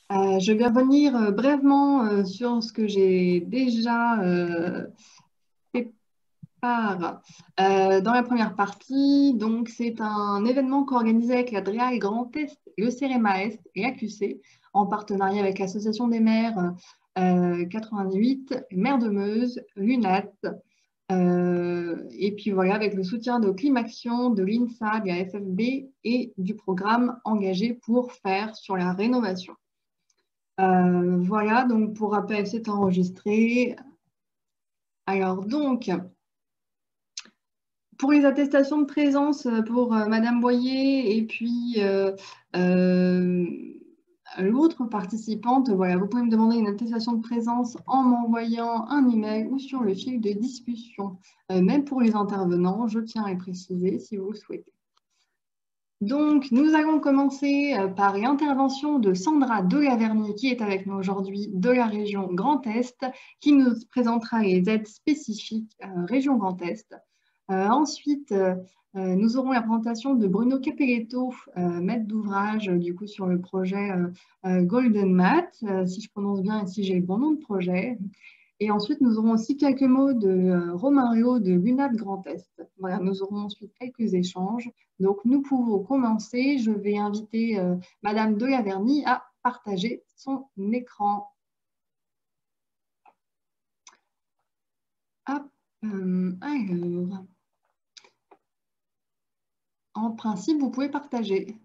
Je vais revenir brièvement sur ce que j'ai déjà fait part dans la première partie. Donc, c'est un événement co-organisé avec la DREAL Grand Est, le CEREMA Est et l'AQC, en partenariat avec l'Association des maires 88, Maire de Meuse, l'UNAT, et puis voilà, avec le soutien de Climaction, de l'INSA, de la FFB et du programme engagé pour faire sur la rénovation. Voilà, donc pour rappel, c'est enregistré. Alors donc, pour les attestations de présence pour Madame Boyer et puis l'autre participante, voilà, vous pouvez me demander une attestation de présence en m'envoyant un email ou sur le fil de discussion. Même pour les intervenants, je tiens à le préciser si vous le souhaitez. Donc, nous allons commencer par l'intervention de Sandra Delaverny, qui est avec nous aujourd'hui de la région Grand Est, qui nous présentera les aides spécifiques région Grand Est. Ensuite, nous aurons la présentation de Bruno Capelletto, maître d'ouvrage du coup sur le projet Golden Mat, si je prononce bien et si j'ai le bon nom de projet. Et ensuite, nous aurons aussi quelques mots de Romain Rio de l'UNAT Grand Est. Voilà, nous aurons ensuite quelques échanges. Donc, nous pouvons commencer. Je vais inviter Madame Delaverny à partager son écran. Hop, alors, en principe, vous pouvez partager.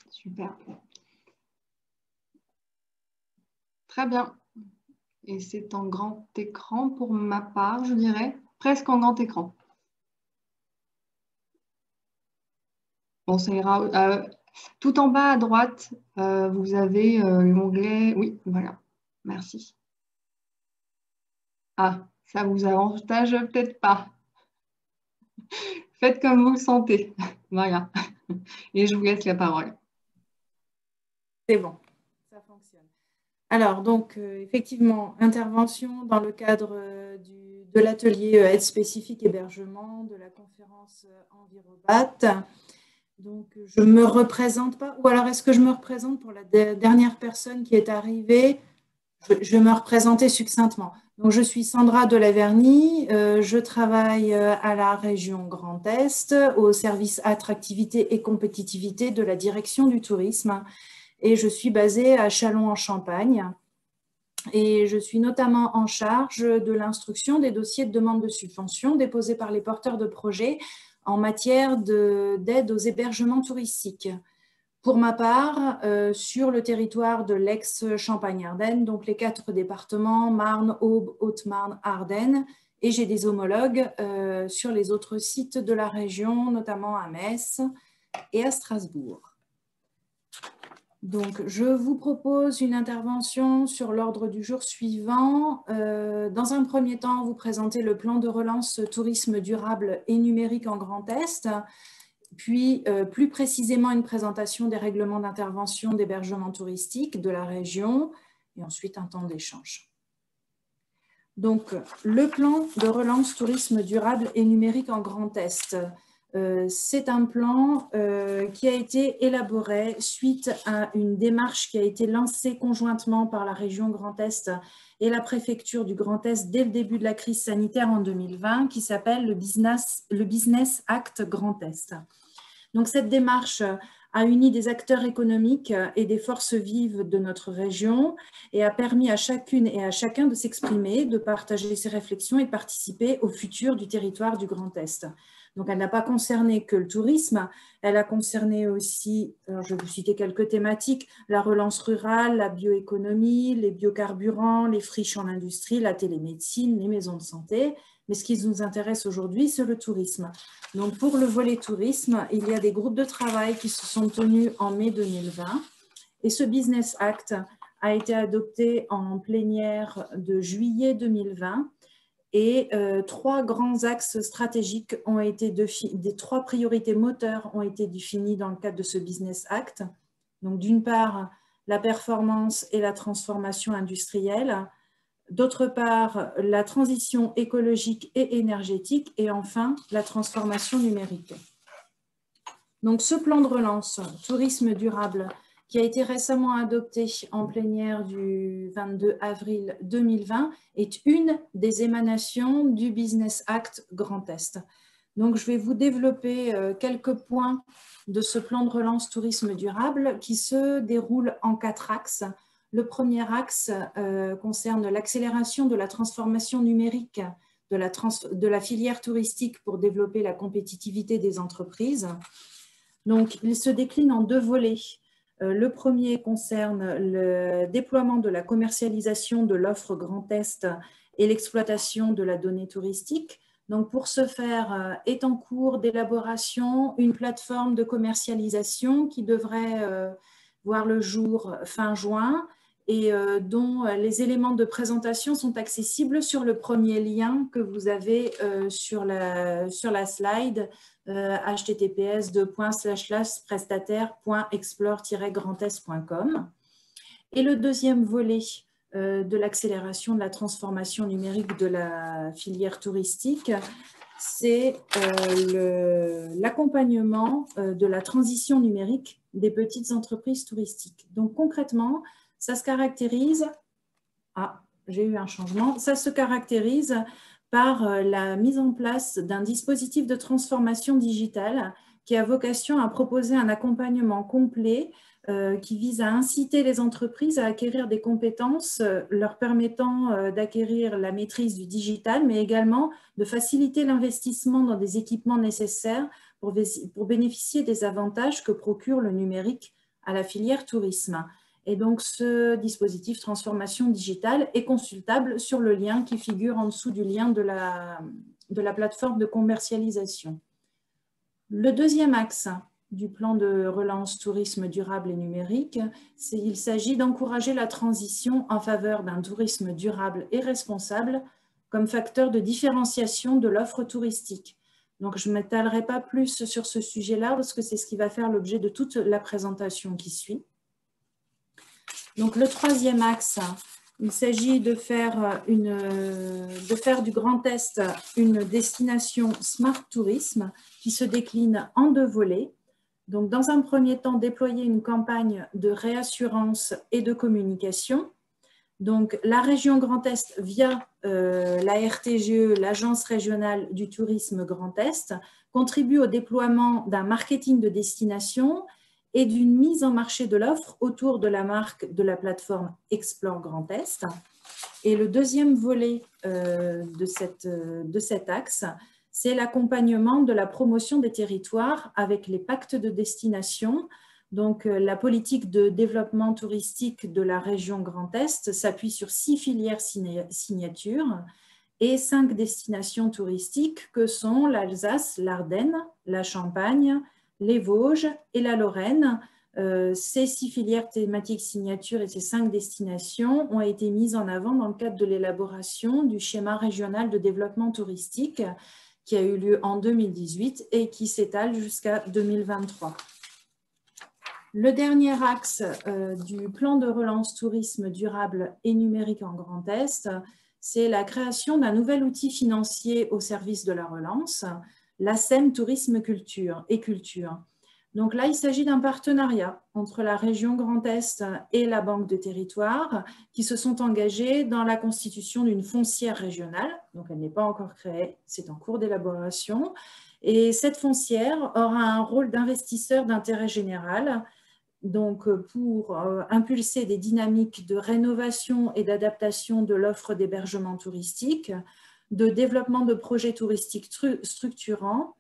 Super. Très bien. Et c'est en grand écran pour ma part, je dirais. Presque en grand écran. Bon, ça ira. Tout en bas à droite, vous avez l'onglet. Oui, voilà. Merci. Ah, ça vous avantage peut-être pas. Faites comme vous le sentez. Voilà. Et je vous laisse la parole. C'est bon, ça fonctionne. Alors, donc, effectivement, intervention dans le cadre de l'atelier aide spécifique hébergement de la conférence Envirobat. Donc, je ne me représente pas, ou alors est-ce que je me représente pour la dernière personne qui est arrivée? Je vais me représenter succinctement. Donc, je suis Sandra Delaverny, je travaille à la région Grand Est, au service attractivité et compétitivité de la direction du tourisme. Et je suis basée à Châlons-en-Champagne. Et je suis notamment en charge de l'instruction des dossiers de demande de subvention déposés par les porteurs de projets en matière d'aide aux hébergements touristiques. Pour ma part, sur le territoire de l'ex-Champagne-Ardenne, donc les 4 départements, Marne, Aube, Haute-Marne, Ardennes, et j'ai des homologues sur les autres sites de la région, notamment à Metz et à Strasbourg. Donc, je vous propose une intervention sur l'ordre du jour suivant. Dans un premier temps, vous présenter le plan de relance tourisme durable et numérique en Grand Est, puis plus précisément une présentation des règlements d'intervention d'hébergement touristique de la région, et ensuite un temps d'échange. Donc, le plan de relance tourisme durable et numérique en Grand Est. C'est un plan qui a été élaboré suite à une démarche qui a été lancée conjointement par la région Grand Est et la préfecture du Grand Est dès le début de la crise sanitaire en 2020, qui s'appelle le Business Act Grand Est. Donc cette démarche a uni des acteurs économiques et des forces vives de notre région et a permis à chacune et à chacun de s'exprimer, de partager ses réflexions et de participer au futur du territoire du Grand Est. Donc, elle n'a pas concerné que le tourisme, elle a concerné aussi, alors je vais vous citer quelques thématiques, la relance rurale, la bioéconomie, les biocarburants, les friches en industrie, la télémédecine, les maisons de santé. Mais ce qui nous intéresse aujourd'hui, c'est le tourisme. Donc, pour le volet tourisme, il y a des groupes de travail qui se sont tenus en mai 2020. Et ce Business Act a été adopté en plénière de juillet 2020. Et 3 grands axes stratégiques ont été des 3 priorités moteurs ont été définies dans le cadre de ce Business Act. Donc, d'une part, la performance et la transformation industrielle. D'autre part, la transition écologique et énergétique. Et enfin, la transformation numérique. Donc, ce plan de relance tourisme durable qui a été récemment adopté en plénière du 22 avril 2020 est une des émanations du Business Act Grand Est. Donc, je vais vous développer quelques points de ce plan de relance tourisme durable qui se déroule en 4 axes. Le premier axe concerne l'accélération de la transformation numérique de la filière touristique pour développer la compétitivité des entreprises. Donc, il se décline en 2 volets. Le premier concerne le déploiement de la commercialisation de l'offre Grand Est et l'exploitation de la donnée touristique. Donc, pour ce faire, est en cours d'élaboration une plateforme de commercialisation qui devrait voir le jour fin juin et dont les éléments de présentation sont accessibles sur le premier lien que vous avez sur la slide, https://prestataire.explore-grandest.com. Et le deuxième volet de l'accélération de la transformation numérique de la filière touristique, c'est l'accompagnement de la transition numérique des petites entreprises touristiques. Donc concrètement, ça se caractérise, j'ai eu un changement, ça se caractérise par la mise en place d'un dispositif de transformation digitale qui a vocation à proposer un accompagnement complet qui vise à inciter les entreprises à acquérir des compétences leur permettant d'acquérir la maîtrise du digital, mais également de faciliter l'investissement dans des équipements nécessaires pour bénéficier des avantages que procure le numérique à la filière tourisme. Et donc, ce dispositif transformation digitale est consultable sur le lien qui figure en dessous du lien de la plateforme de commercialisation. Le deuxième axe du plan de relance tourisme durable et numérique, il s'agit d'encourager la transition en faveur d'un tourisme durable et responsable comme facteur de différenciation de l'offre touristique. Donc, je ne m'étalerai pas plus sur ce sujet-là parce que c'est ce qui va faire l'objet de toute la présentation qui suit. Donc, le troisième axe, il s'agit de faire du Grand Est une destination Smart Tourisme qui se décline en 2 volets. Donc, dans un premier temps, déployer une campagne de réassurance et de communication. Donc, la région Grand Est, via la RTGE, l'Agence régionale du tourisme Grand Est, contribue au déploiement d'un marketing de destination et d'une mise en marché de l'offre autour de la marque de la plateforme Explore Grand Est. Et le deuxième volet de cet axe, c'est l'accompagnement de la promotion des territoires avec les pactes de destination. Donc, la politique de développement touristique de la région Grand Est s'appuie sur 6 filières signatures et 5 destinations touristiques que sont l'Alsace, l'Ardenne, la Champagne, les Vosges et la Lorraine. Ces 6 filières thématiques signatures et ces 5 destinations ont été mises en avant dans le cadre de l'élaboration du schéma régional de développement touristique qui a eu lieu en 2018 et qui s'étale jusqu'à 2023. Le dernier axe du plan de relance tourisme durable et numérique en Grand Est, c'est la création d'un nouvel outil financier au service de la relance, l'ACEM Tourisme Culture et Culture. Donc là, il s'agit d'un partenariat entre la région Grand Est et la Banque de Territoire qui se sont engagés dans la constitution d'une foncière régionale. Donc, elle n'est pas encore créée, c'est en cours d'élaboration. Et cette foncière aura un rôle d'investisseur d'intérêt général, donc pour impulser des dynamiques de rénovation et d'adaptation de l'offre d'hébergement touristique, de développement de projets touristiques structurants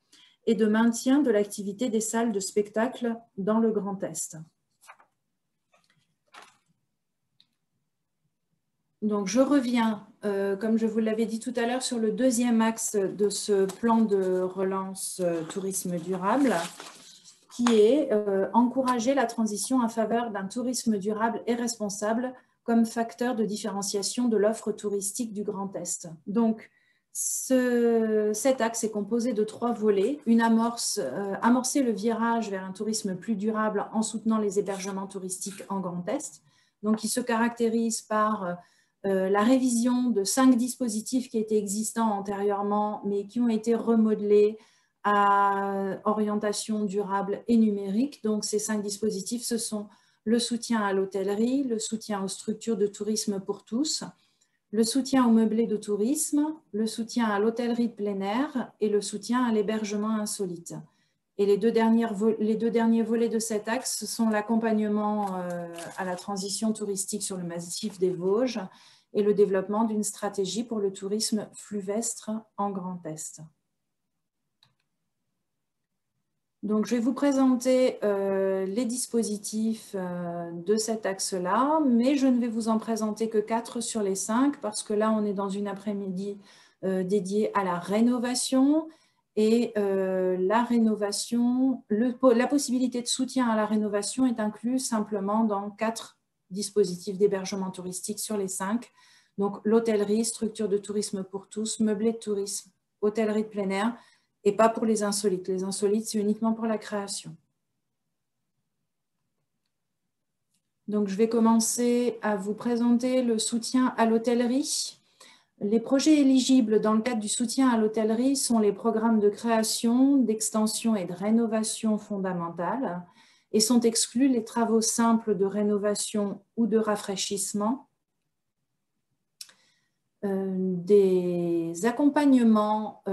et de maintien de l'activité des salles de spectacle dans le Grand Est. Donc, je reviens, comme je vous l'avais dit tout à l'heure, sur le deuxième axe de ce plan de relance tourisme durable, qui est encourager la transition en faveur d'un tourisme durable et responsable comme facteur de différenciation de l'offre touristique du Grand Est. Donc, cet axe est composé de 3 volets. Une amorcer le virage vers un tourisme plus durable en soutenant les hébergements touristiques en Grand Est, donc qui se caractérise par la révision de 5 dispositifs qui étaient existants antérieurement, mais qui ont été remodelés à orientation durable et numérique. Donc, ces 5 dispositifs, ce sont le soutien à l'hôtellerie, le soutien aux structures de tourisme pour tous, le soutien au meublé de tourisme, le soutien à l'hôtellerie de plein air et le soutien à l'hébergement insolite. Et les deux derniers volets de cet axe sont l'accompagnement à la transition touristique sur le massif des Vosges et le développement d'une stratégie pour le tourisme fluvestre en Grand Est. Donc, je vais vous présenter les dispositifs de cet axe-là, mais je ne vais vous en présenter que 4 sur les 5 parce que là, on est dans une après-midi dédiée à la rénovation. Et la rénovation, la possibilité de soutien à la rénovation est incluse simplement dans 4 dispositifs d'hébergement touristique sur les 5. Donc, l'hôtellerie, structure de tourisme pour tous, meublé de tourisme, hôtellerie de plein air, et pas pour les insolites. Les insolites, c'est uniquement pour la création. Donc, je vais commencer à vous présenter le soutien à l'hôtellerie. Les projets éligibles dans le cadre du soutien à l'hôtellerie sont les programmes de création, d'extension et de rénovation fondamentale et sont exclus les travaux simples de rénovation ou de rafraîchissement. Des accompagnements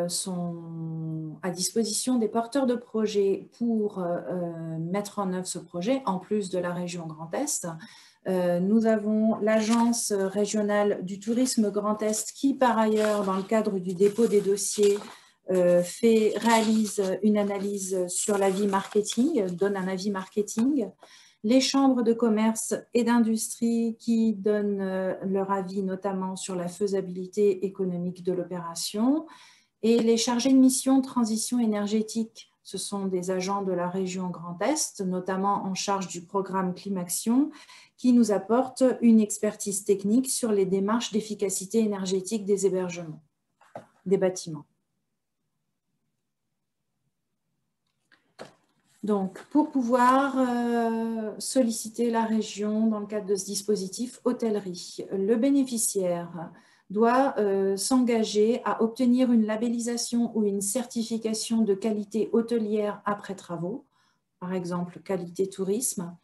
sont à disposition des porteurs de projets pour mettre en œuvre ce projet, en plus de la région Grand Est. Nous avons l'Agence régionale du tourisme Grand Est qui, par ailleurs, dans le cadre du dépôt des dossiers, réalise une analyse sur l'avis marketing, donne un avis marketing. Les chambres de commerce et d'industrie qui donnent leur avis notamment sur la faisabilité économique de l'opération. Et les chargés de mission transition énergétique, ce sont des agents de la région Grand Est, notamment en charge du programme Climaction, qui nous apportent une expertise technique sur les démarches d'efficacité énergétique des hébergements, des bâtiments. Donc, pour pouvoir solliciter la région dans le cadre de ce dispositif hôtellerie, le bénéficiaire doit s'engager à obtenir une labellisation ou une certification de qualité hôtelière après travaux, par exemple qualité tourisme,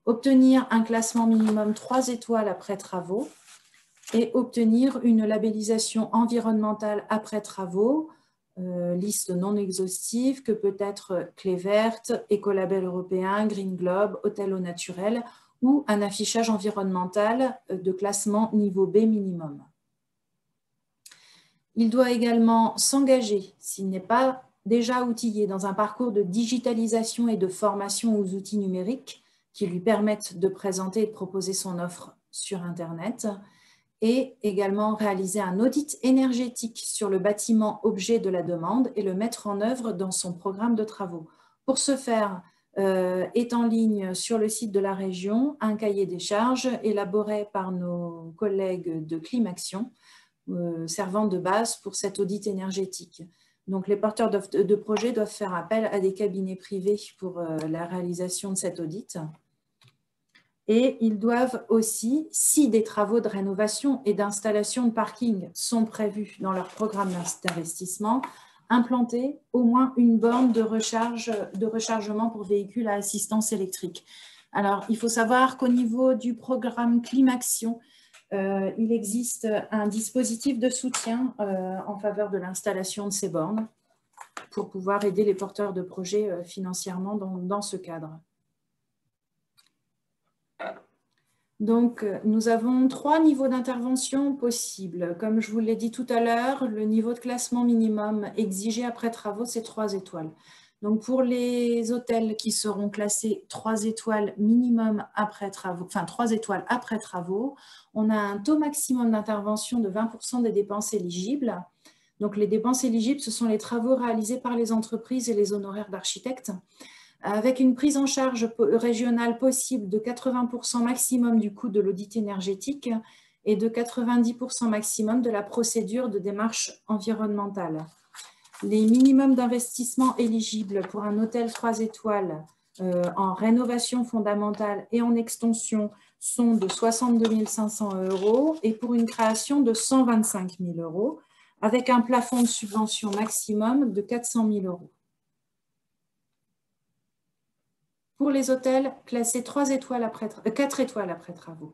obtenir un classement minimum 3 étoiles après travaux et obtenir une labellisation environnementale après travaux, liste non exhaustive que peut être Clé Verte, Écolabel européen, Green Globe, Hôtel au naturel ou un affichage environnemental de classement niveau B minimum. Il doit également s'engager, s'il n'est pas déjà outillé, dans un parcours de digitalisation et de formation aux outils numériques qui lui permettent de présenter et de proposer son offre sur Internet, et également réaliser un audit énergétique sur le bâtiment objet de la demande et le mettre en œuvre dans son programme de travaux. Pour ce faire, est en ligne sur le site de la région un cahier des charges élaboré par nos collègues de Climaction, servant de base pour cet audit énergétique. Donc, les porteurs de projets doivent faire appel à des cabinets privés pour la réalisation de cet audit. Et ils doivent aussi, si des travaux de rénovation et d'installation de parking sont prévus dans leur programme d'investissement, implanter au moins une borne de rechargement pour véhicules à assistance électrique. Alors, il faut savoir qu'au niveau du programme Climaction, il existe un dispositif de soutien en faveur de l'installation de ces bornes pour pouvoir aider les porteurs de projets financièrement dans ce cadre. Donc, nous avons 3 niveaux d'intervention possibles. Comme je vous l'ai dit tout à l'heure, le niveau de classement minimum exigé après travaux, c'est 3 étoiles. Donc, pour les hôtels qui seront classés 3 étoiles minimum après travaux, enfin 3 étoiles après travaux, on a un taux maximum d'intervention de 20% des dépenses éligibles. Donc, les dépenses éligibles, ce sont les travaux réalisés par les entreprises et les honoraires d'architectes, avec une prise en charge régionale possible de 80% maximum du coût de l'audit énergétique et de 90% maximum de la procédure de démarche environnementale. Les minimums d'investissement éligibles pour un hôtel 3 étoiles en rénovation fondamentale et en extension sont de 62 500 € et pour une création de 125 000 €, avec un plafond de subvention maximum de 400 000 €. Pour les hôtels classés 4 étoiles après travaux,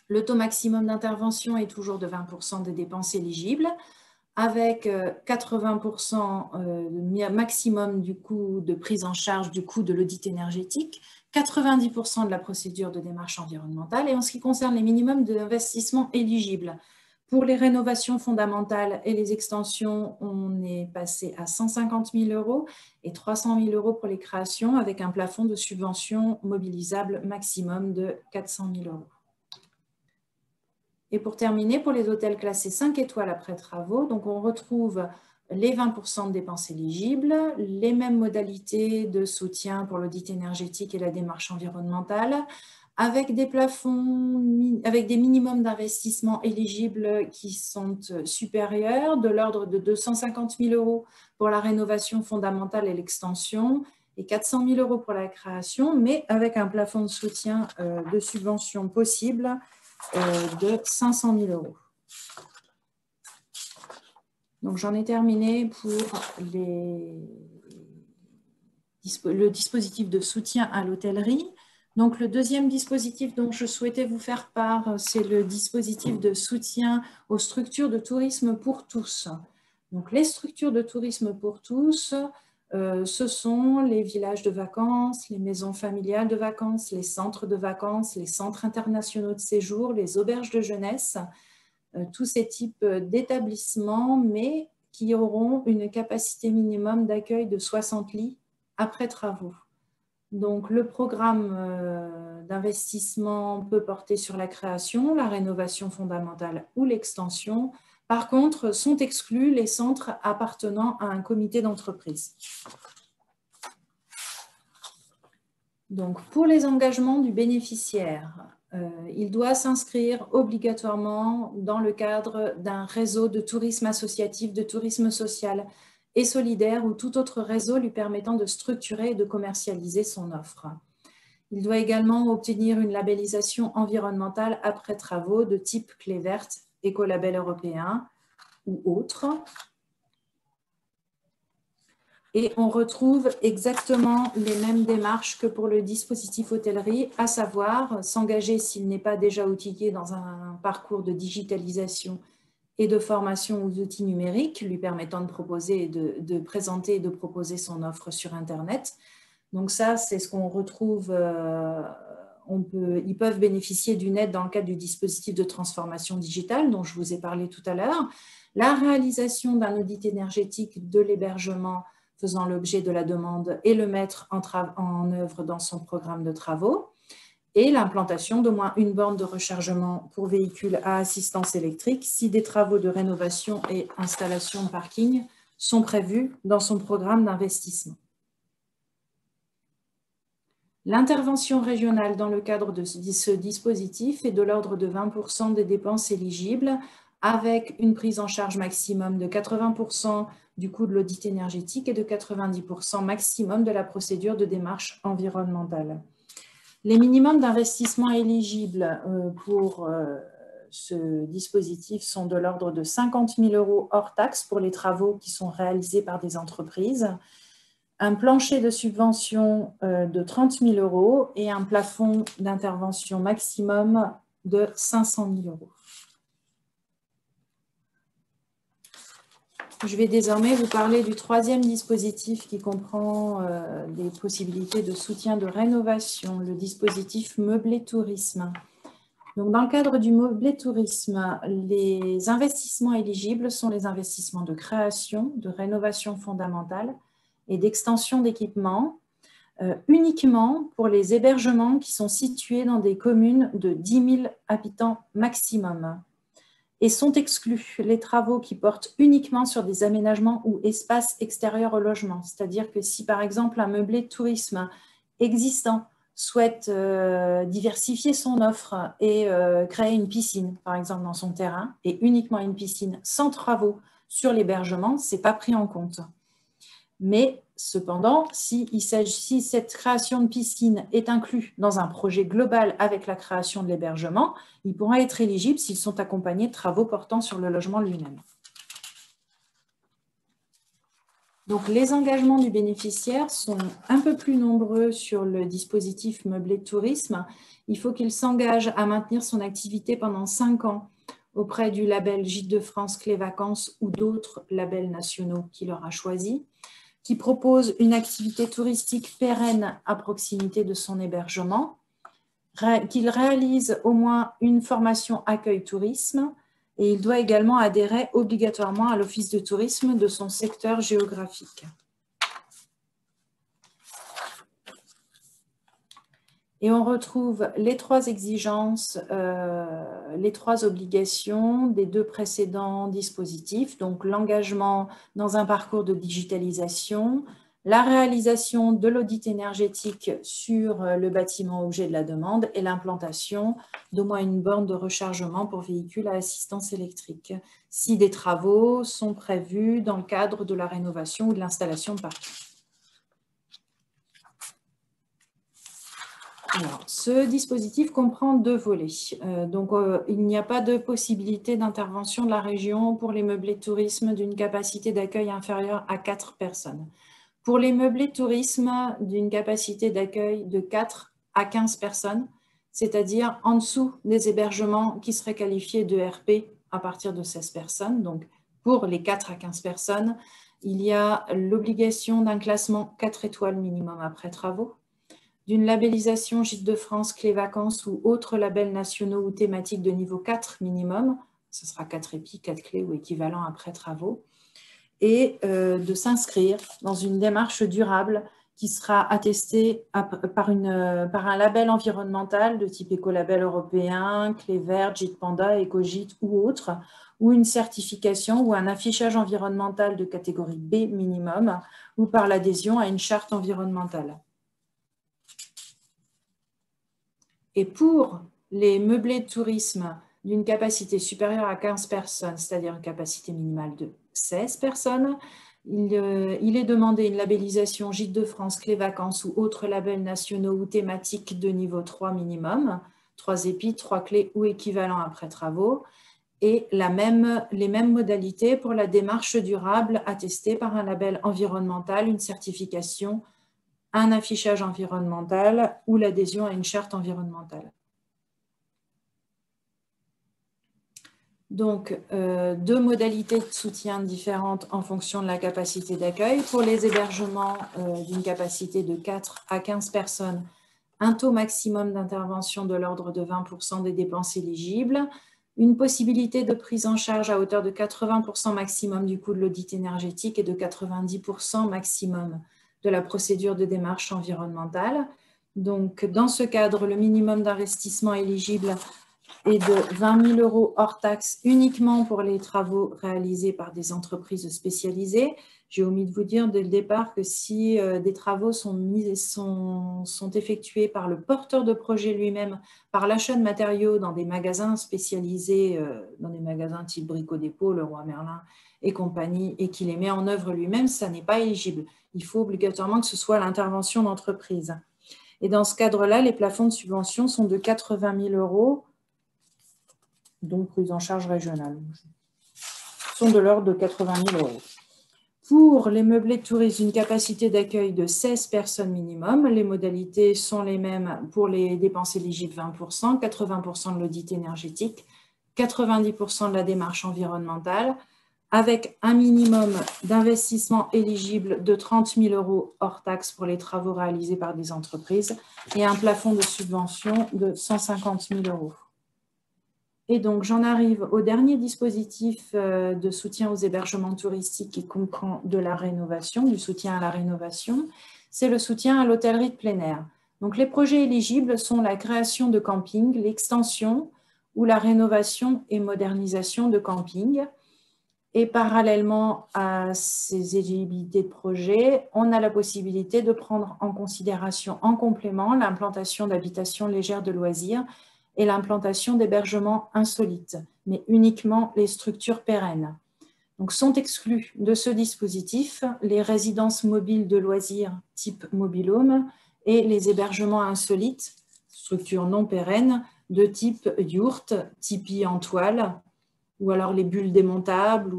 le taux maximum d'intervention est toujours de 20% des dépenses éligibles, avec 80% maximum du coût de prise en charge du coût de l'audit énergétique, 90% de la procédure de démarche environnementale. Et en ce qui concerne les minimums d'investissement éligibles, pour les rénovations fondamentales et les extensions, on est passé à 150 000 € et 300 000 € pour les créations, avec un plafond de subvention mobilisable maximum de 400 000 €. Et pour terminer, pour les hôtels classés 5 étoiles après travaux, donc on retrouve les 20% de dépenses éligibles, les mêmes modalités de soutien pour l'audit énergétique et la démarche environnementale, avec des plafonds, avec des minimums d'investissement éligibles qui sont supérieurs, de l'ordre de 250 000 € pour la rénovation fondamentale et l'extension, et 400 000 € pour la création, mais avec un plafond de soutien de subvention possible de 500 000 €. Donc, j'en ai terminé pour le dispositif de soutien à l'hôtellerie. Donc, le deuxième dispositif dont je souhaitais vous faire part, c'est le dispositif de soutien aux structures de tourisme pour tous. Donc, les structures de tourisme pour tous, ce sont les villages de vacances, les maisons familiales de vacances, les centres de vacances, les centres internationaux de séjour, les auberges de jeunesse, tous ces types d'établissements, mais qui auront une capacité minimum d'accueil de 60 lits après travaux. Donc, le programme d'investissement peut porter sur la création, la rénovation fondamentale ou l'extension. Par contre, sont exclus les centres appartenant à un comité d'entreprise. Donc, pour les engagements du bénéficiaire, il doit s'inscrire obligatoirement dans le cadre d'un réseau de tourisme associatif, de tourisme social et solidaire ou tout autre réseau lui permettant de structurer et de commercialiser son offre. Il doit également obtenir une labellisation environnementale après travaux de type clé verte, écolabel européen ou autre. Et on retrouve exactement les mêmes démarches que pour le dispositif hôtellerie, à savoir s'engager s'il n'est pas déjà outillé dans un parcours de digitalisation et de formation aux outils numériques, lui permettant de proposer, de présenter et de proposer son offre sur Internet. Donc ça, c'est ce qu'on retrouve, ils peuvent bénéficier d'une aide dans le cadre du dispositif de transformation digitale dont je vous ai parlé tout à l'heure. La réalisation d'un audit énergétique de l'hébergement faisant l'objet de la demande et le mettre en œuvre dans son programme de travaux, et l'implantation d'au moins une borne de rechargement pour véhicules à assistance électrique si des travaux de rénovation et installation de parking sont prévus dans son programme d'investissement. L'intervention régionale dans le cadre de ce dispositif est de l'ordre de 20% des dépenses éligibles, avec une prise en charge maximum de 80% du coût de l'audit énergétique et de 90% maximum de la procédure de démarche environnementale. Les minimums d'investissement éligibles pour ce dispositif sont de l'ordre de 50 000 € hors taxes pour les travaux qui sont réalisés par des entreprises, un plancher de subvention de 30 000 € et un plafond d'intervention maximum de 500 000 €. Je vais désormais vous parler du troisième dispositif qui comprend des possibilités de soutien de rénovation, le dispositif meublé tourisme. Donc, dans le cadre du meublé tourisme, les investissements éligibles sont les investissements de création, de rénovation fondamentale et d'extension d'équipements, uniquement pour les hébergements qui sont situés dans des communes de 10 000 habitants maximum. Et sont exclus les travaux qui portent uniquement sur des aménagements ou espaces extérieurs au logement. C'est-à-dire que si, par exemple, un meublé de tourisme existant souhaite diversifier son offre et créer une piscine, par exemple, dans son terrain, et uniquement une piscine sans travaux sur l'hébergement, ce n'est pas pris en compte. Mais cependant, si cette création de piscine est inclue dans un projet global avec la création de l'hébergement, ils pourront être éligibles s'ils sont accompagnés de travaux portant sur le logement lui-même. Donc, les engagements du bénéficiaire sont un peu plus nombreux sur le dispositif meublé de tourisme. Il faut qu'il s'engage à maintenir son activité pendant 5 ans auprès du label Gîtes de France Clés Vacances ou d'autres labels nationaux qu'il aura choisis, qui propose une activité touristique pérenne à proximité de son hébergement, qu'il réalise au moins une formation accueil tourisme et il doit également adhérer obligatoirement à l'office de tourisme de son secteur géographique. Et on retrouve les 3 exigences, les 3 obligations des 2 précédents dispositifs, donc l'engagement dans un parcours de digitalisation, la réalisation de l'audit énergétique sur le bâtiment objet de la demande et l'implantation d'au moins une borne de rechargement pour véhicules à assistance électrique, si des travaux sont prévus dans le cadre de la rénovation ou de l'installation de parking. Alors, ce dispositif comprend 2 volets. Il n'y a pas de possibilité d'intervention de la région pour les meublés de tourisme d'une capacité d'accueil inférieure à 4 personnes. Pour les meublés de tourisme d'une capacité d'accueil de 4 à 15 personnes, c'est-à-dire en dessous des hébergements qui seraient qualifiés de RP à partir de 16 personnes. Donc, pour les 4 à 15 personnes, il y a l'obligation d'un classement 4 étoiles minimum après travaux, d'une labellisation Gîtes de France, Clés Vacances ou autres labels nationaux ou thématiques de niveau 4 minimum, ce sera 4 épis, 4 clés ou équivalent après travaux, et de s'inscrire dans une démarche durable qui sera attestée par un label environnemental de type écolabel européen, Clés Vertes, Gîtes Panda, Écogîtes ou autre, ou une certification ou un affichage environnemental de catégorie B minimum, ou par l'adhésion à une charte environnementale. Et pour les meublés de tourisme d'une capacité supérieure à 15 personnes, c'est-à-dire une capacité minimale de 16 personnes, il est demandé une labellisation Gîtes de France, Clés Vacances ou autres labels nationaux ou thématiques de niveau 3 minimum, 3 épis, 3 clés ou équivalent après travaux, et les mêmes modalités pour la démarche durable attestée par un label environnemental, une certification, un affichage environnemental ou l'adhésion à une charte environnementale. Donc, 2 modalités de soutien différentes en fonction de la capacité d'accueil. Pour les hébergements d'une capacité de 4 à 15 personnes, un taux maximum d'intervention de l'ordre de 20% des dépenses éligibles, une possibilité de prise en charge à hauteur de 80% maximum du coût de l'audit énergétique et de 90% maximum de la procédure de démarche environnementale. Donc, dans ce cadre, le minimum d'investissement éligible est de 20 000 € hors taxe uniquement pour les travaux réalisés par des entreprises spécialisées. J'ai omis de vous dire dès le départ que si des travaux sont effectués par le porteur de projet lui-même, par l'achat de matériaux dans des magasins spécialisés, dans des magasins type Brico Dépôt, Leroy Merlin et compagnie, et qu'il les met en œuvre lui-même, ça n'est pas éligible. Il faut obligatoirement que ce soit l'intervention d'entreprise. Et dans ce cadre-là, les plafonds de subvention sont de 80 000 €, donc prise en charge régionale, sont de l'ordre de 80 000 €. Pour les meublés de tourisme d'une capacité d'accueil de 16 personnes minimum, les modalités sont les mêmes pour les dépenses éligibles 20%, 80% de l'audit énergétique, 90% de la démarche environnementale, avec un minimum d'investissement éligible de 30 000 € hors taxe pour les travaux réalisés par des entreprises et un plafond de subvention de 150 000 €. Et donc, j'en arrive au dernier dispositif de soutien aux hébergements touristiques qui comprend de la rénovation, du soutien à la rénovation. C'est le soutien à l'hôtellerie de plein air. Donc, les projets éligibles sont la création de camping, l'extension ou la rénovation et modernisation de camping. Et parallèlement à ces éligibilités de projets, on a la possibilité de prendre en considération en complément l'implantation d'habitations légères de loisirs et l'implantation d'hébergements insolites, mais uniquement les structures pérennes. Donc, sont exclus de ce dispositif les résidences mobiles de loisirs type mobil-home et les hébergements insolites, structures non pérennes, de type yourte, tipi en toile, ou alors les bulles démontables.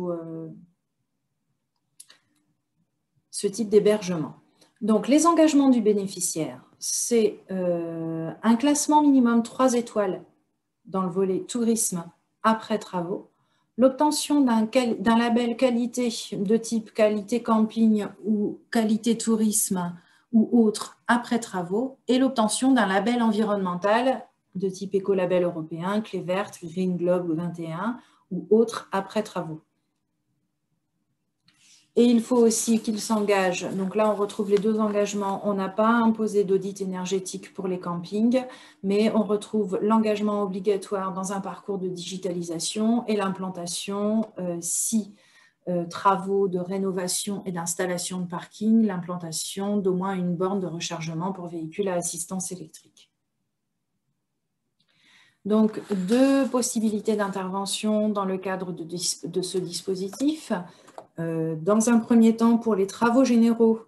ce type d'hébergement. Donc, les engagements du bénéficiaire, c'est un classement minimum 3 étoiles dans le volet tourisme après travaux, l'obtention d'un label qualité de type qualité camping ou qualité tourisme ou autre après travaux et l'obtention d'un label environnemental de type écolabel européen, clé verte, Green Globe 21 ou autre après travaux. Et il faut aussi qu'il s'engage, donc là on retrouve les deux engagements, on n'a pas imposé d'audit énergétique pour les campings, mais on retrouve l'engagement obligatoire dans un parcours de digitalisation et l'implantation, si travaux de rénovation et d'installation de parking, l'implantation d'au moins une borne de rechargement pour véhicules à assistance électrique. Donc, deux possibilités d'intervention dans le cadre de ce dispositif. Dans un premier temps, pour les travaux généraux,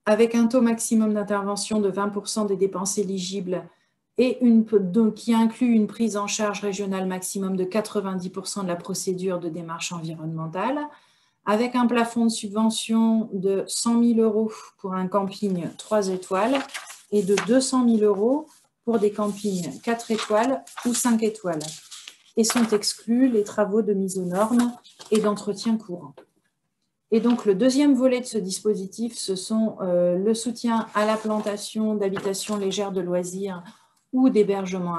avec un taux maximum d'intervention de 20% des dépenses éligibles et qui inclut une prise en charge régionale maximum de 90% de la procédure de démarche environnementale, avec un plafond de subvention de 100 000 € pour un camping 3 étoiles et de 200 000 € pour des campings 4 étoiles ou 5 étoiles. Et sont exclus les travaux de mise aux normes et d'entretien courant. Et donc, le deuxième volet de ce dispositif, ce sont le soutien à la plantation d'habitations légères de loisirs ou d'hébergement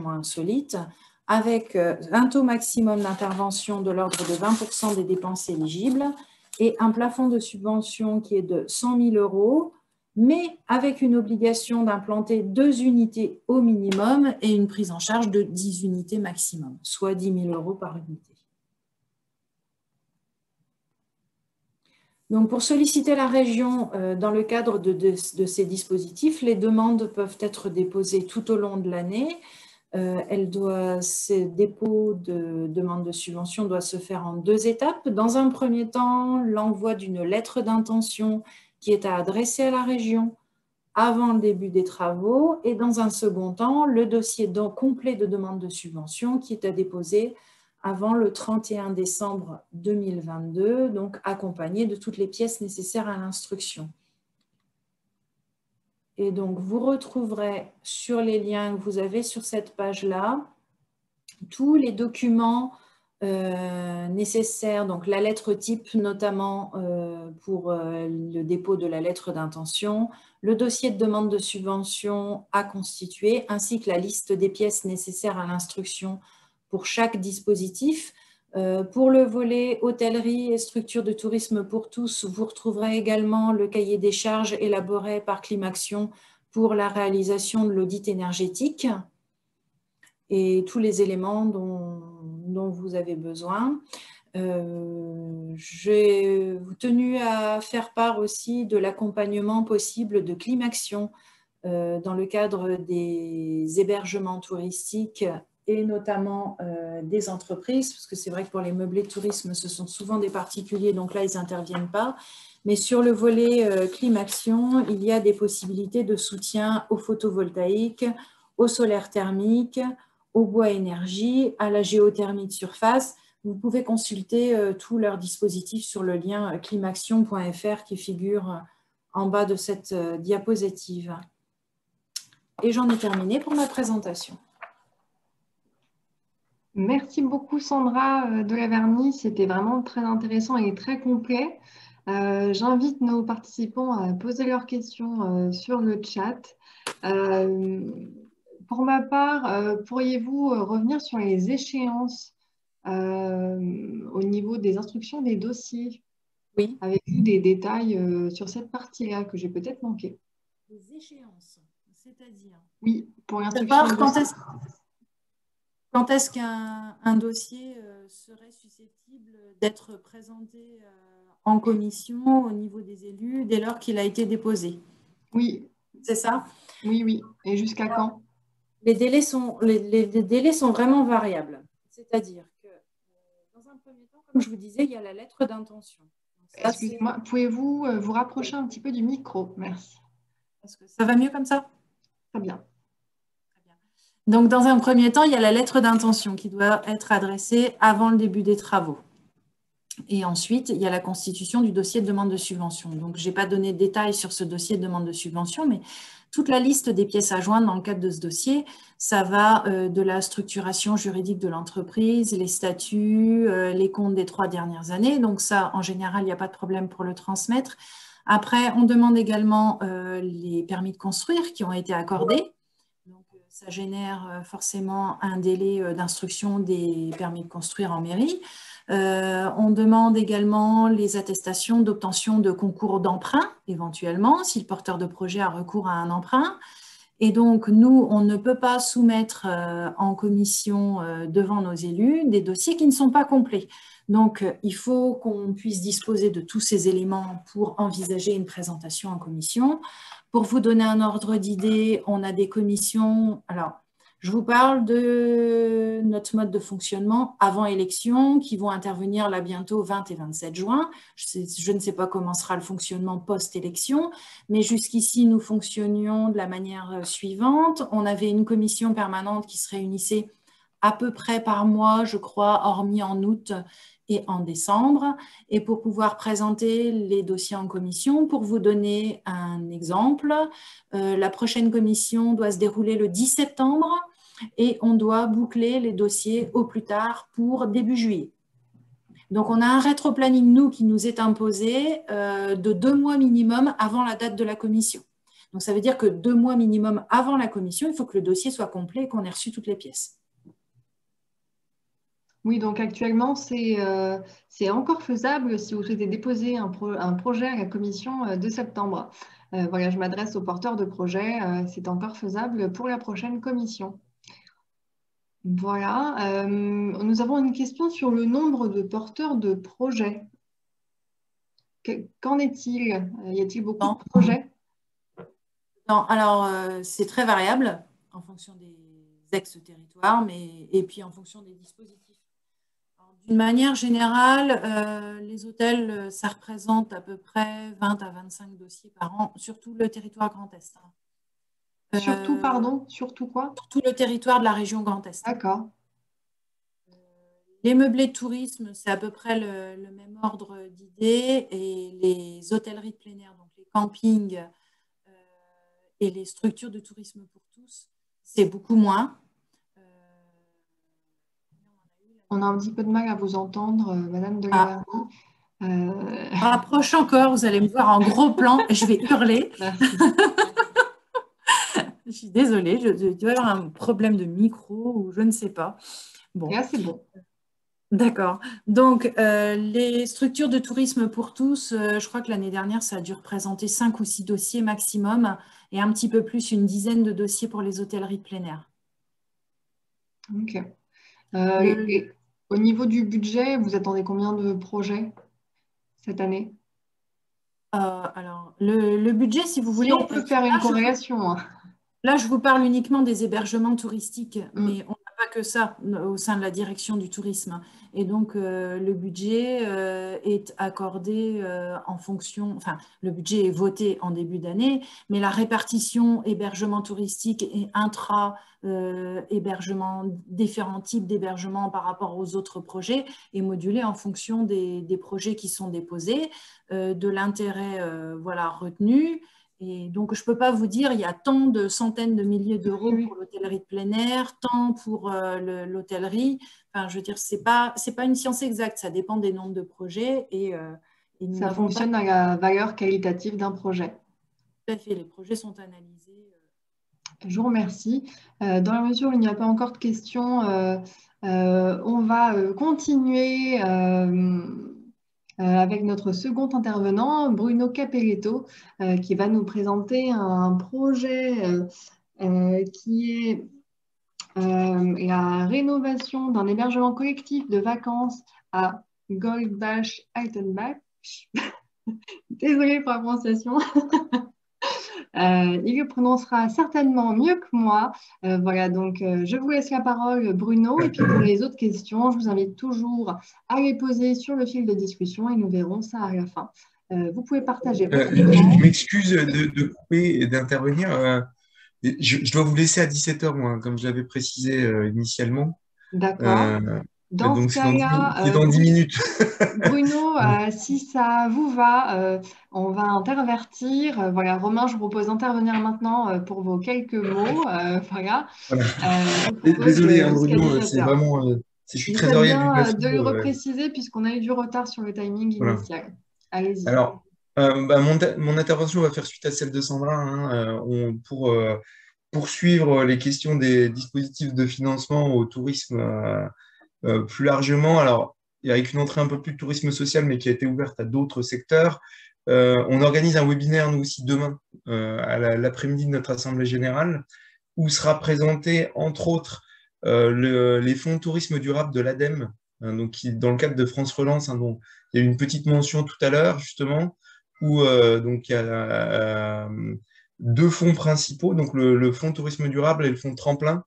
insolite, avec un taux maximum d'intervention de l'ordre de 20% des dépenses éligibles et un plafond de subvention qui est de 100 000 €, mais avec une obligation d'implanter 2 unités au minimum et une prise en charge de 10 unités maximum, soit 10 000 € par unité. Donc, pour solliciter la région dans le cadre de ces dispositifs, les demandes peuvent être déposées tout au long de l'année. Ces dépôts de demande de subvention doivent se faire en 2 étapes. Dans un premier temps, l'envoi d'une lettre d'intention qui est à adresser à la région avant le début des travaux. Et dans un second temps, le dossier complet de demande de subvention qui est à déposer avant le 31 décembre 2022, donc accompagné de toutes les pièces nécessaires à l'instruction. Et donc, vous retrouverez sur les liens que vous avez sur cette page-là tous les documents nécessaires, donc la lettre type notamment pour le dépôt de la lettre d'intention, le dossier de demande de subvention à constituer, ainsi que la liste des pièces nécessaires à l'instruction pour chaque dispositif. Pour le volet hôtellerie et structure de tourisme pour tous, vous retrouverez également le cahier des charges élaboré par Climaction pour la réalisation de l'audit énergétique et tous les éléments dont vous avez besoin. J'ai tenu à faire part aussi de l'accompagnement possible de Climaction dans le cadre des hébergements touristiques et notamment des entreprises, parce que c'est vrai que pour les meublés de tourisme, ce sont souvent des particuliers, donc là, ils n'interviennent pas. Mais sur le volet Climaction, il y a des possibilités de soutien au photovoltaïque, au solaire thermique, au bois énergie, à la géothermie de surface. Vous pouvez consulter tous leurs dispositifs sur le lien climaction.fr qui figure en bas de cette diapositive. Et j'en ai terminé pour ma présentation. Merci beaucoup Sandra Delaverny, c'était vraiment très intéressant et très complet. J'invite nos participants à poser leurs questions sur le chat. Pour ma part, pourriez-vous revenir sur les échéances au niveau des instructions des dossiers? Oui. Avez-vous des détails sur cette partie-là que j'ai peut-être manqué? Les échéances, c'est-à-dire? Oui, pour l'instruction des dossiers. Quand est-ce qu'un dossier serait susceptible d'être présenté en commission au niveau des élus dès lors qu'il a été déposé? Oui. C'est ça? Oui, oui. Et jusqu'à quand? Les délais sont vraiment variables. C'est-à-dire que, dans un premier temps, comme je vous disais, il y a la lettre d'intention. Excusez-moi, pouvez-vous vous rapprocher un petit peu du micro? Merci. Est-ce que ça va mieux comme ça? Très bien. Donc, dans un premier temps, il y a la lettre d'intention qui doit être adressée avant le début des travaux. Et ensuite, il y a la constitution du dossier de demande de subvention. Donc, je n'ai pas donné de détails sur ce dossier de demande de subvention, mais toute la liste des pièces à joindre dans le cadre de ce dossier, ça va de la structuration juridique de l'entreprise, les statuts, les comptes des 3 dernières années. Donc ça, en général, il n'y a pas de problème pour le transmettre. Après, on demande également les permis de construire qui ont été accordés. Donc, ça génère forcément un délai d'instruction des permis de construire en mairie. On demande également les attestations d'obtention de concours d'emprunt, éventuellement, si le porteur de projet a recours à un emprunt. Et donc, nous, on ne peut pas soumettre en commission devant nos élus des dossiers qui ne sont pas complets. Donc, il faut qu'on puisse disposer de tous ces éléments pour envisager une présentation en commission. Pour vous donner un ordre d'idée, on a des commissions. Alors, je vous parle de notre mode de fonctionnement avant élection qui vont intervenir là bientôt 20 et 27 juin. Je ne sais pas comment sera le fonctionnement post-élection, mais jusqu'ici, nous fonctionnions de la manière suivante. On avait une commission permanente qui se réunissait à peu près par mois, je crois, hormis en août et en décembre. Et pour pouvoir présenter les dossiers en commission, pour vous donner un exemple, la prochaine commission doit se dérouler le 10 septembre et on doit boucler les dossiers au plus tard pour début juillet. Donc, on a un rétro-planning, nous, qui nous est imposé de 2 mois minimum avant la date de la commission. Donc, ça veut dire que 2 mois minimum avant la commission, il faut que le dossier soit complet et qu'on ait reçu toutes les pièces. Oui, donc actuellement, c'est encore faisable si vous souhaitez déposer un projet à la commission de septembre. Voilà, je m'adresse aux porteurs de projet. C'est encore faisable pour la prochaine commission. Voilà. Nous avons une question sur le nombre de porteurs de projets. Qu'en est-il? Y a-t-il beaucoup de projets? Non, alors c'est très variable en fonction des ex-territoires, et puis en fonction des dispositifs. D'une manière générale, les hôtels, ça représente à peu près 20 à 25 dossiers par an, sur tout le territoire Grand Est. Surtout, pardon, surtout quoi? Sur tout le territoire de la région Grand Est. D'accord. Les meublés de tourisme, c'est à peu près le même ordre d'idées, et les hôtelleries de plein air, donc les campings et les structures de tourisme pour tous, c'est beaucoup moins. On a un petit peu de mal à vous entendre, Madame de la Vernie. Rapproche encore, vous allez me voir en gros plan, je vais hurler. Merci. Je suis désolée, je dois avoir un problème de micro ou je ne sais pas. Bon. Là, c'est bon. D'accord. Donc, les structures de tourisme pour tous, je crois que l'année dernière, ça a dû représenter 5 ou 6 dossiers maximum et un petit peu plus, une dizaine de dossiers pour les hôtelleries de plein air. Ok. Et au niveau du budget, vous attendez combien de projets cette année? Alors, le budget, si vous voulez… Si on peut faire une corrélation. Là, je vous parle uniquement des hébergements touristiques, mais on n'a pas que ça au sein de la direction du tourisme. Et donc, le budget est accordé en fonction, enfin, le budget est voté en début d'année, mais la répartition hébergement touristique et intra-hébergement, différents types d'hébergement par rapport aux autres projets est modulée en fonction des projets qui sont déposés, de l'intérêt voilà, retenu. Et donc, je ne peux pas vous dire, il y a tant de centaines de milliers d'euros pour l'hôtellerie de plein air, tant pour l'hôtellerie. Enfin, je veux dire, ce n'est pas une science exacte, ça dépend des nombres de projets. Et ça fonctionne à la valeur qualitative d'un projet. Tout à fait, les projets sont analysés. Je vous remercie. Dans la mesure où il n'y a pas encore de questions, on va continuer avec notre second intervenant, Bruno Capelletto, qui va nous présenter un projet qui est la rénovation d'un hébergement collectif de vacances à Goldbach-Altenbach. Désolée pour la prononciation. Il le prononcera certainement mieux que moi. Voilà, donc je vous laisse la parole, Bruno. Et puis pour les autres questions, je vous invite toujours à les poser sur le fil de discussion et nous verrons ça à la fin. Vous pouvez partager votre écran. Je m'excuse de couper et d'intervenir. Je dois vous laisser à 17h, moi, comme je l'avais précisé initialement. D'accord. Dans ce Donc, c'est cas-là, dans 10 minutes. Bruno, si ça vous va, on va intervertir. Voilà, Romain, je vous propose d'intervenir maintenant pour vos quelques mots. Voilà. Voilà. Je vous propose Désolé, hein, jusqu'à Bruno, c'est 17 h. vraiment. Je suis Vous faites trésorier d'une bien asso. de le repréciser puisqu'on a eu du retard sur le timing Voilà. initial. Allez-y. Alors, mon intervention va faire suite à celle de Sandra, hein, pour poursuivre les questions des dispositifs de financement au tourisme plus largement. Alors, avec une entrée un peu plus de tourisme social, mais qui a été ouverte à d'autres secteurs. On organise un webinaire, nous aussi, demain, à l'après-midi de notre Assemblée générale, où sera présenté, entre autres, les fonds tourisme durable de l'ADEME, hein, donc dans le cadre de France Relance, hein, dont il y a eu une petite mention tout à l'heure, justement, où donc il y a deux fonds principaux, donc le fonds tourisme durable et le fonds tremplin,